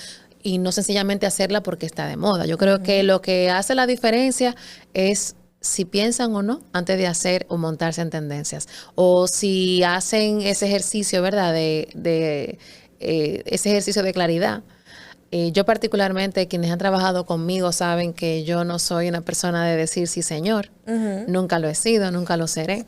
y no sencillamente hacerla porque está de moda. Yo creo que lo que hace la diferencia es si piensan o no antes de hacer o montarse en tendencias, o si hacen ese ejercicio, ¿verdad?, ese ejercicio de claridad. Yo particularmente, quienes han trabajado conmigo saben que yo no soy una persona de decir sí señor, nunca lo he sido, nunca lo seré,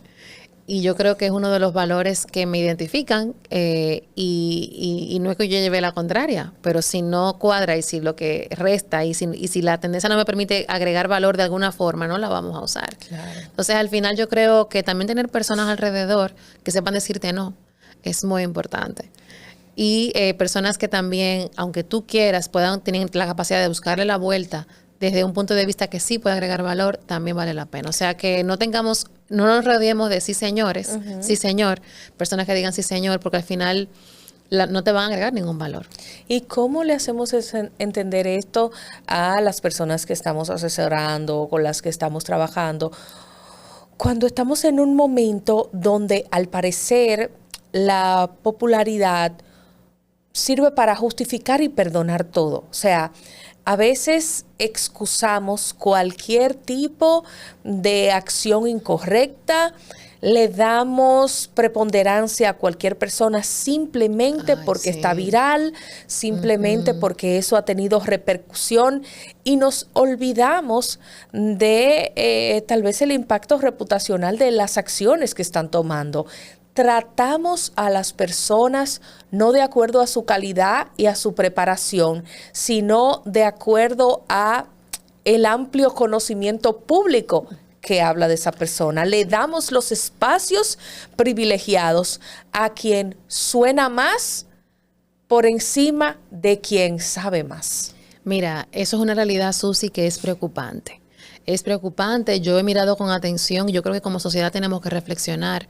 y yo creo que es uno de los valores que me identifican, y no es que yo lleve la contraria, pero si no cuadra y si lo que resta y si la tendencia no me permite agregar valor de alguna forma, no la vamos a usar. Claro. Entonces al final yo creo que también tener personas alrededor que sepan decirte no es muy importante. Y personas que también, aunque tú quieras, puedan tener la capacidad de buscarle la vuelta desde un punto de vista que sí puede agregar valor, también vale la pena. O sea, que no nos rodeemos de sí señores, sí señor, personas que digan sí señor, porque al final no te van a agregar ningún valor. ¿Y cómo le hacemos entender esto a las personas que estamos asesorando o con las que estamos trabajando? Cuando estamos en un momento donde al parecer la popularidad sirve para justificar y perdonar todo. O sea, a veces excusamos cualquier tipo de acción incorrecta, le damos preponderancia a cualquier persona simplemente porque está viral, simplemente porque eso ha tenido repercusión, y nos olvidamos de tal vez el impacto reputacional de las acciones que están tomando. Tratamos a las personas no de acuerdo a su calidad y a su preparación, sino de acuerdo a el amplio conocimiento público que habla de esa persona. Le damos los espacios privilegiados a quien suena más por encima de quien sabe más. Mira, eso es una realidad, Susi, que es preocupante. Es preocupante. Yo he mirado con atención. Yo creo que como sociedad tenemos que reflexionar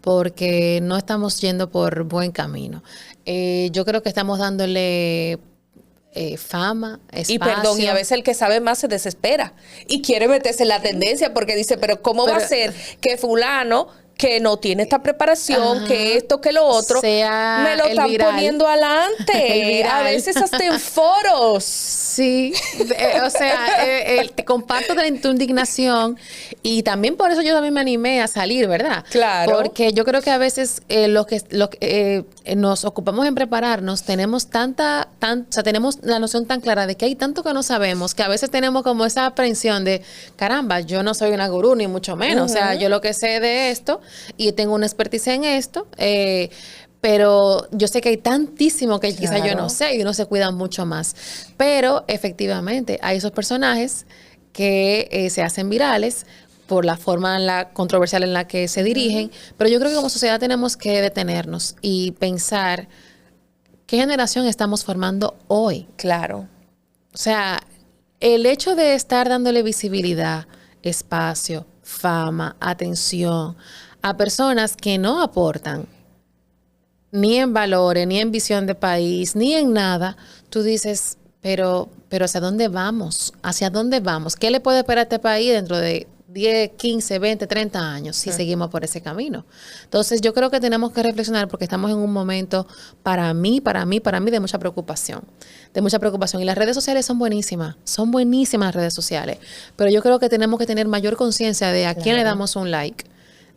porque no estamos yendo por buen camino. Yo creo que estamos dándole fama, espacio. Y a veces el que sabe más se desespera y quiere meterse en la tendencia porque dice, pero ¿cómo va a ser que fulano que no tiene esta preparación, que esto, que lo otro, me lo están poniendo adelante? A veces hasta en foros. Sí, o sea, te comparto de tu indignación y también por eso yo también me animé a salir, ¿verdad? Claro. Porque yo creo que a veces los que nos ocupamos en prepararnos tenemos o sea, tenemos la noción tan clara de que hay tanto que no sabemos que a veces tenemos como esa aprensión de, caramba, yo no soy una gurú ni mucho menos, o sea, yo lo que sé de esto y tengo una expertise en esto, pero yo sé que hay tantísimo que quizá yo no sé y uno se cuida mucho más. Pero efectivamente hay esos personajes que se hacen virales por la forma controversial en la que se dirigen, pero yo creo que como sociedad tenemos que detenernos y pensar qué generación estamos formando hoy. Claro. O sea, el hecho de estar dándole visibilidad, espacio, fama, atención a personas que no aportan ni en valores, ni en visión de país, ni en nada, tú dices, pero ¿hacia dónde vamos? ¿Hacia dónde vamos? ¿Qué le puede esperar a este país dentro de 10, 15, 20, 30 años si seguimos por ese camino. Entonces yo creo que tenemos que reflexionar porque estamos en un momento para mí de mucha preocupación. Y las redes sociales son buenísimas las redes sociales, pero yo creo que tenemos que tener mayor conciencia de a quién le damos un like,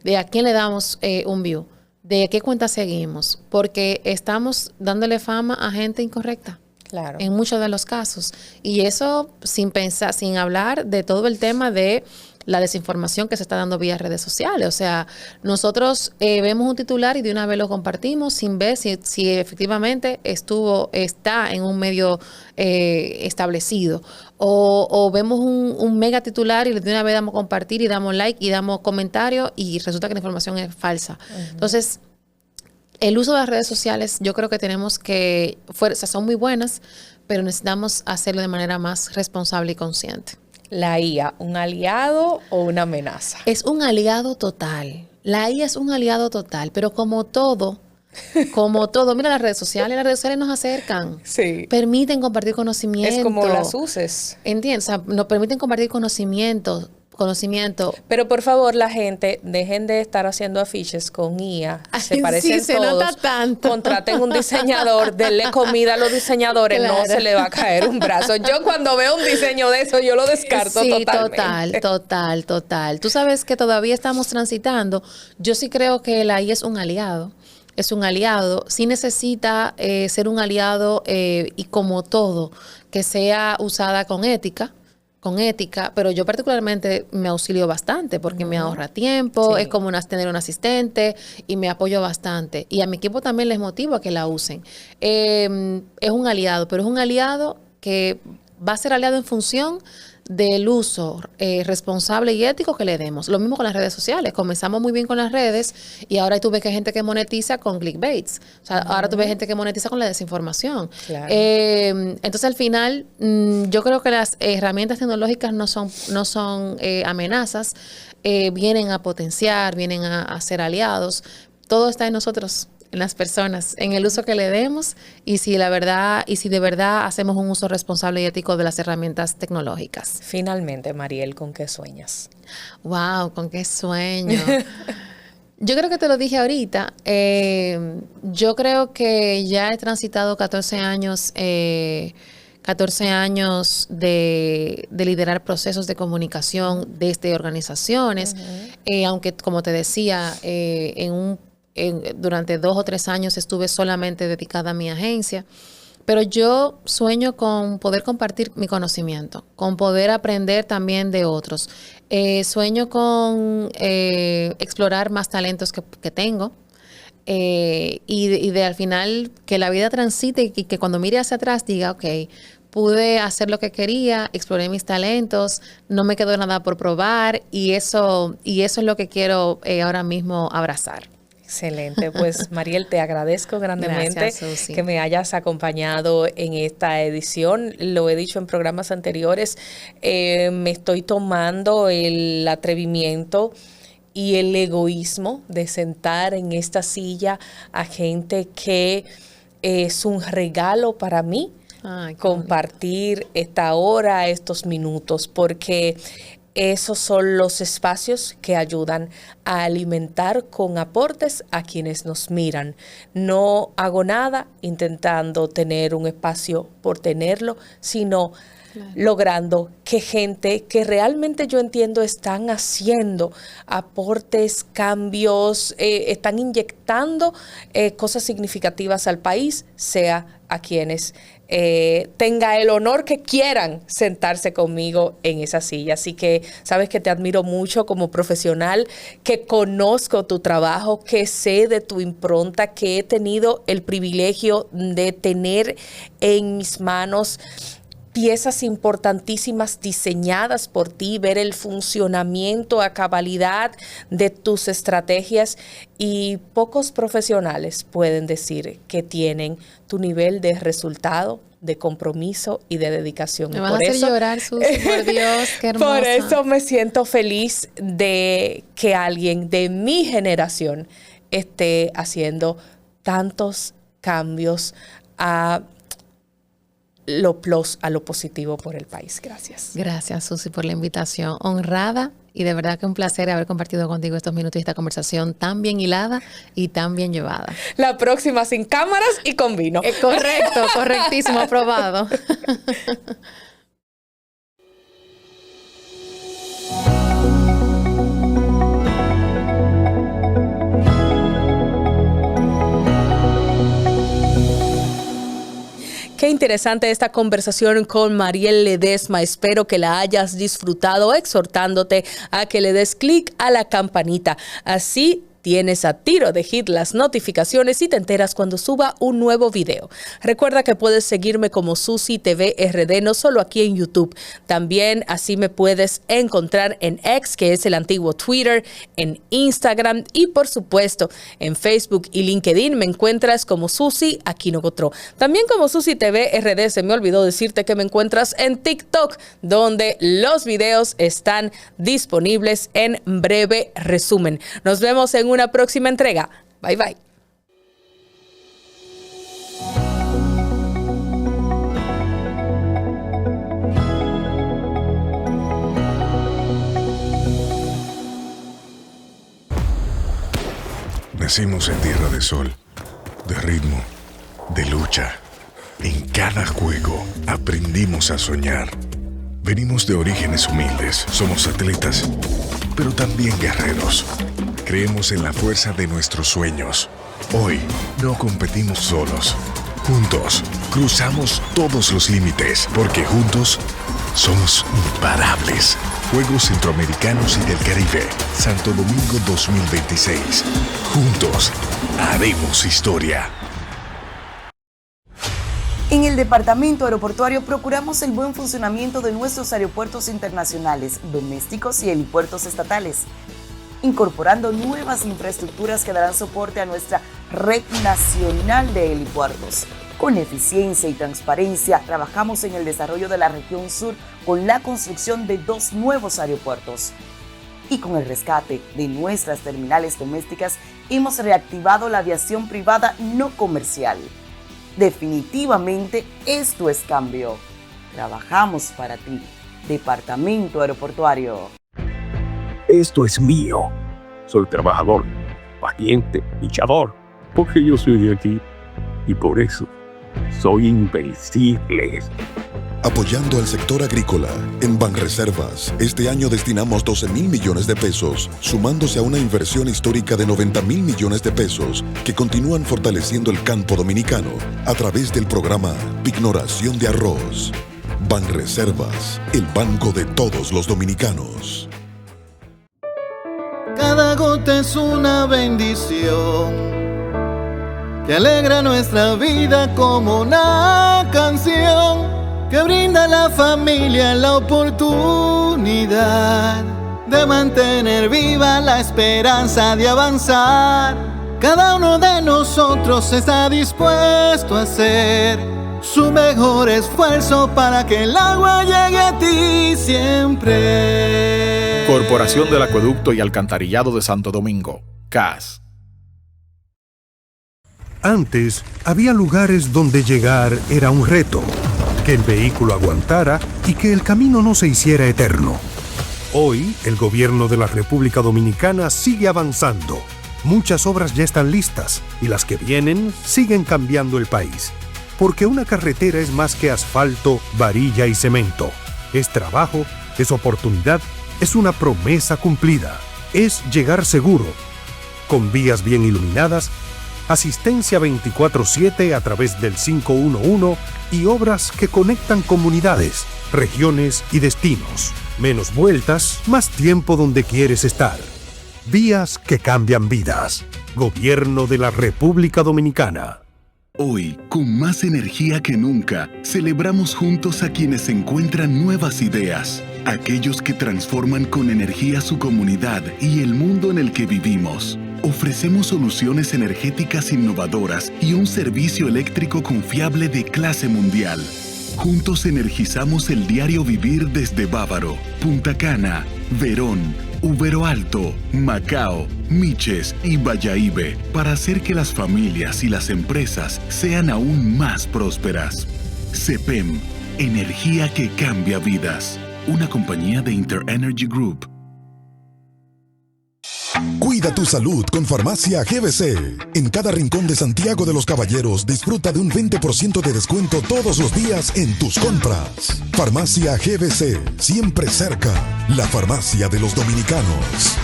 de a quién le damos un view, de qué cuenta seguimos, porque estamos dándole fama a gente incorrecta. Claro. En muchos de los casos. Y eso sin hablar de todo el tema de la desinformación que se está dando vía redes sociales. O sea, nosotros vemos un titular y de una vez lo compartimos sin ver si efectivamente está en un medio establecido. O vemos un mega titular y de una vez damos compartir y damos like y damos comentario y resulta que la información es falsa. Entonces, el uso de las redes sociales, yo creo que tenemos que, son muy buenas, pero necesitamos hacerlo de manera más responsable y consciente. ¿La IA, un aliado o una amenaza? Es un aliado total. La IA es un aliado total, pero como todo, mira las redes sociales nos acercan. Sí. Permiten compartir conocimiento. Es como las uses. ¿Entiendes? O sea, nos permiten compartir conocimiento. Pero por favor, la gente, dejen de estar haciendo afiches con IA. Se parecen se todos. nota tanto. Contraten un diseñador, denle comida a los diseñadores, Claro. no se le va a caer un brazo. Yo cuando veo un diseño de eso, yo lo descarto totalmente. Total. Tú sabes que todavía estamos transitando. Yo sí creo que la IA es un aliado. Sí necesita ser un aliado y como todo, que sea usada con ética, pero yo particularmente me auxilio bastante porque me ahorra tiempo, es como tener un asistente y me apoyo bastante. Y a mi equipo también les motivo a que la usen. Es un aliado, pero es un aliado que va a ser aliado en función del uso responsable y ético que le demos. Lo mismo con las redes sociales. Comenzamos muy bien con las redes y ahora tú ves que hay gente que monetiza con clickbaits. O sea, ahora tú ves gente que monetiza con la desinformación. Claro. Entonces, al final, yo creo que las herramientas tecnológicas no son amenazas. Vienen a potenciar, vienen a ser aliados. Todo está en nosotros, en las personas, en el uso que le demos y si de verdad hacemos un uso responsable y ético de las herramientas tecnológicas. Finalmente, Mariel, ¿con qué sueñas? Wow, ¿con qué sueño? Yo creo que te lo dije ahorita. Yo creo que ya he transitado 14 años de liderar procesos de comunicación desde organizaciones, aunque como te decía, durante 2 o 3 años estuve solamente dedicada a mi agencia, pero yo sueño con poder compartir mi conocimiento, con poder aprender también de otros. Sueño con explorar más talentos que tengo y de al final que la vida transite y que cuando mire hacia atrás diga, ok, pude hacer lo que quería, exploré mis talentos, no me quedó nada por probar y eso es lo que quiero ahora mismo abrazar. Excelente, pues Mariel, te agradezco grandemente. Gracias, Susi, que me hayas acompañado en esta edición. Lo he dicho en programas anteriores, me estoy tomando el atrevimiento y el egoísmo de sentar en esta silla a gente que es un regalo para mí. Compartir esta hora, estos minutos, porque esos son los espacios que ayudan a alimentar con aportes a quienes nos miran. No hago nada intentando tener un espacio por tenerlo, sino logrando que gente que realmente yo entiendo están haciendo aportes, cambios, están inyectando cosas significativas al país, sea a quienes tenga el honor que quieran sentarse conmigo en esa silla. Así que sabes que te admiro mucho como profesional, que conozco tu trabajo, que sé de tu impronta, que he tenido el privilegio de tener en mis manos piezas importantísimas diseñadas por ti, ver el funcionamiento a cabalidad de tus estrategias, y pocos profesionales pueden decir que tienen tu nivel de resultado, de compromiso y de dedicación. Me vas a hacer llorar, Susi, por Dios, qué hermosa. Por eso me siento feliz de que alguien de mi generación esté haciendo tantos cambios a lo plus a lo positivo por el país. Gracias. Gracias, Susi, por la invitación. Honrada y de verdad que un placer haber compartido contigo estos minutos y esta conversación tan bien hilada y tan bien llevada. La próxima sin cámaras y con vino. Correcto, correctísimo, aprobado. Qué interesante esta conversación con Mariel Ledesma. Espero que la hayas disfrutado, exhortándote a que le des clic a la campanita. Así tienes a tiro de hit las notificaciones y te enteras cuando suba un nuevo video. Recuerda que puedes seguirme como Susi TV RD, no solo aquí en YouTube. También así me puedes encontrar en X, que es el antiguo Twitter, en Instagram y por supuesto en Facebook y LinkedIn me encuentras como Susi Aquino Gotró. También como Susi TV RD, se me olvidó decirte que me encuentras en TikTok, donde los videos están disponibles en breve resumen. Nos vemos en una próxima entrega. Bye bye. Nacimos en tierra de sol, de ritmo, de lucha. En cada juego aprendimos a soñar. Venimos de orígenes humildes, somos atletas, pero también guerreros. Creemos en la fuerza de nuestros sueños. Hoy no competimos solos. Juntos cruzamos todos los límites, porque juntos somos imparables. Juegos Centroamericanos y del Caribe, Santo Domingo 2026. Juntos haremos historia. En el Departamento Aeroportuario procuramos el buen funcionamiento de nuestros aeropuertos internacionales, domésticos y helipuertos estatales, incorporando nuevas infraestructuras que darán soporte a nuestra red nacional de helipuertos. Con eficiencia y transparencia, trabajamos en el desarrollo de la región sur con la construcción de 2 nuevos aeropuertos. Y con el rescate de nuestras terminales domésticas, hemos reactivado la aviación privada no comercial. Definitivamente esto es cambio. Trabajamos para ti. Departamento Aeroportuario. Esto es mío. Soy trabajador, paciente, luchador, porque yo soy de aquí y por eso soy invencible. Apoyando al sector agrícola, en Banreservas, este año destinamos 12,000 millones de pesos, sumándose a una inversión histórica de 90,000 millones de pesos que continúan fortaleciendo el campo dominicano a través del programa Pignoración de Arroz. Banreservas, el banco de todos los dominicanos. Cada gota es una bendición que alegra nuestra vida como una canción que brinda a la familia la oportunidad de mantener viva la esperanza de avanzar. Cada uno de nosotros está dispuesto a hacer su mejor esfuerzo para que el agua llegue a ti siempre. Corporación del Acueducto y Alcantarillado de Santo Domingo, CAS. Antes, había lugares donde llegar era un reto, que el vehículo aguantara y que el camino no se hiciera eterno. Hoy, el gobierno de la República Dominicana sigue avanzando. Muchas obras ya están listas y las que vienen siguen cambiando el país. Porque una carretera es más que asfalto, varilla y cemento. Es trabajo, es oportunidad, es una promesa cumplida. Es llegar seguro, con vías bien iluminadas, asistencia 24/7 a través del 511 y obras que conectan comunidades, regiones y destinos. Menos vueltas, más tiempo donde quieres estar. Vías que cambian vidas. Gobierno de la República Dominicana. Hoy, con más energía que nunca, celebramos juntos a quienes encuentran nuevas ideas, aquellos que transforman con energía su comunidad y el mundo en el que vivimos. Ofrecemos soluciones energéticas innovadoras y un servicio eléctrico confiable de clase mundial. Juntos energizamos el diario vivir desde Bávaro, Punta Cana, Verón, Ubero Alto, Macao, Miches y Bayahibe para hacer que las familias y las empresas sean aún más prósperas. CEPEM, energía que cambia vidas. Una compañía de InterEnergy Group. Cuida tu salud con Farmacia GBC. En cada rincón de Santiago de los Caballeros disfruta de un 20% de descuento todos los días en tus compras. Farmacia GBC, siempre cerca. La farmacia de los dominicanos.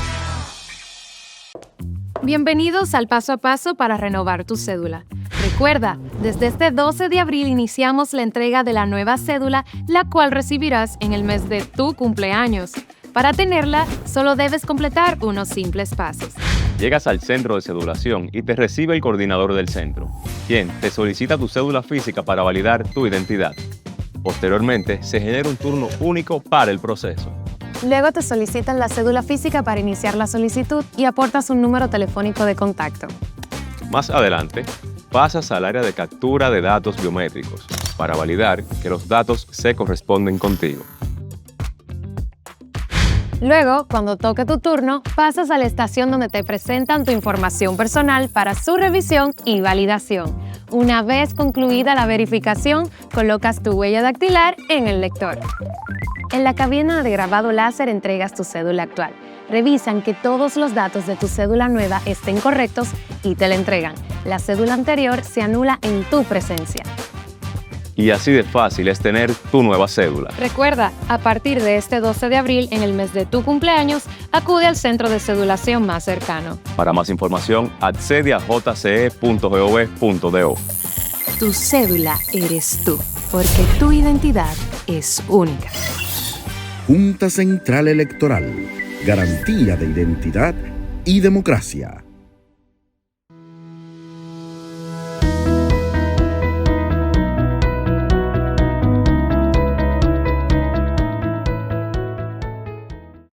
Bienvenidos al Paso a Paso para renovar tu cédula. Recuerda, desde este 12 de abril iniciamos la entrega de la nueva cédula, la cual recibirás en el mes de tu cumpleaños. Para tenerla, solo debes completar unos simples pasos. Llegas al centro de cedulación y te recibe el coordinador del centro, quien te solicita tu cédula física para validar tu identidad. Posteriormente, se genera un turno único para el proceso. Luego te solicitan la cédula física para iniciar la solicitud y aportas un número telefónico de contacto. Más adelante, pasas al área de captura de datos biométricos para validar que los datos se corresponden contigo. Luego, cuando toque tu turno, pasas a la estación donde te presentan tu información personal para su revisión y validación. Una vez concluida la verificación, colocas tu huella dactilar en el lector. En la cabina de grabado láser entregas tu cédula actual. Revisan que todos los datos de tu cédula nueva estén correctos y te la entregan. La cédula anterior se anula en tu presencia. Y así de fácil es tener tu nueva cédula. Recuerda, a partir de este 12 de abril, en el mes de tu cumpleaños, acude al centro de cedulación más cercano. Para más información, accede a jce.gov.do. Tu cédula eres tú, porque tu identidad es única. Junta Central Electoral. Garantía de identidad y democracia.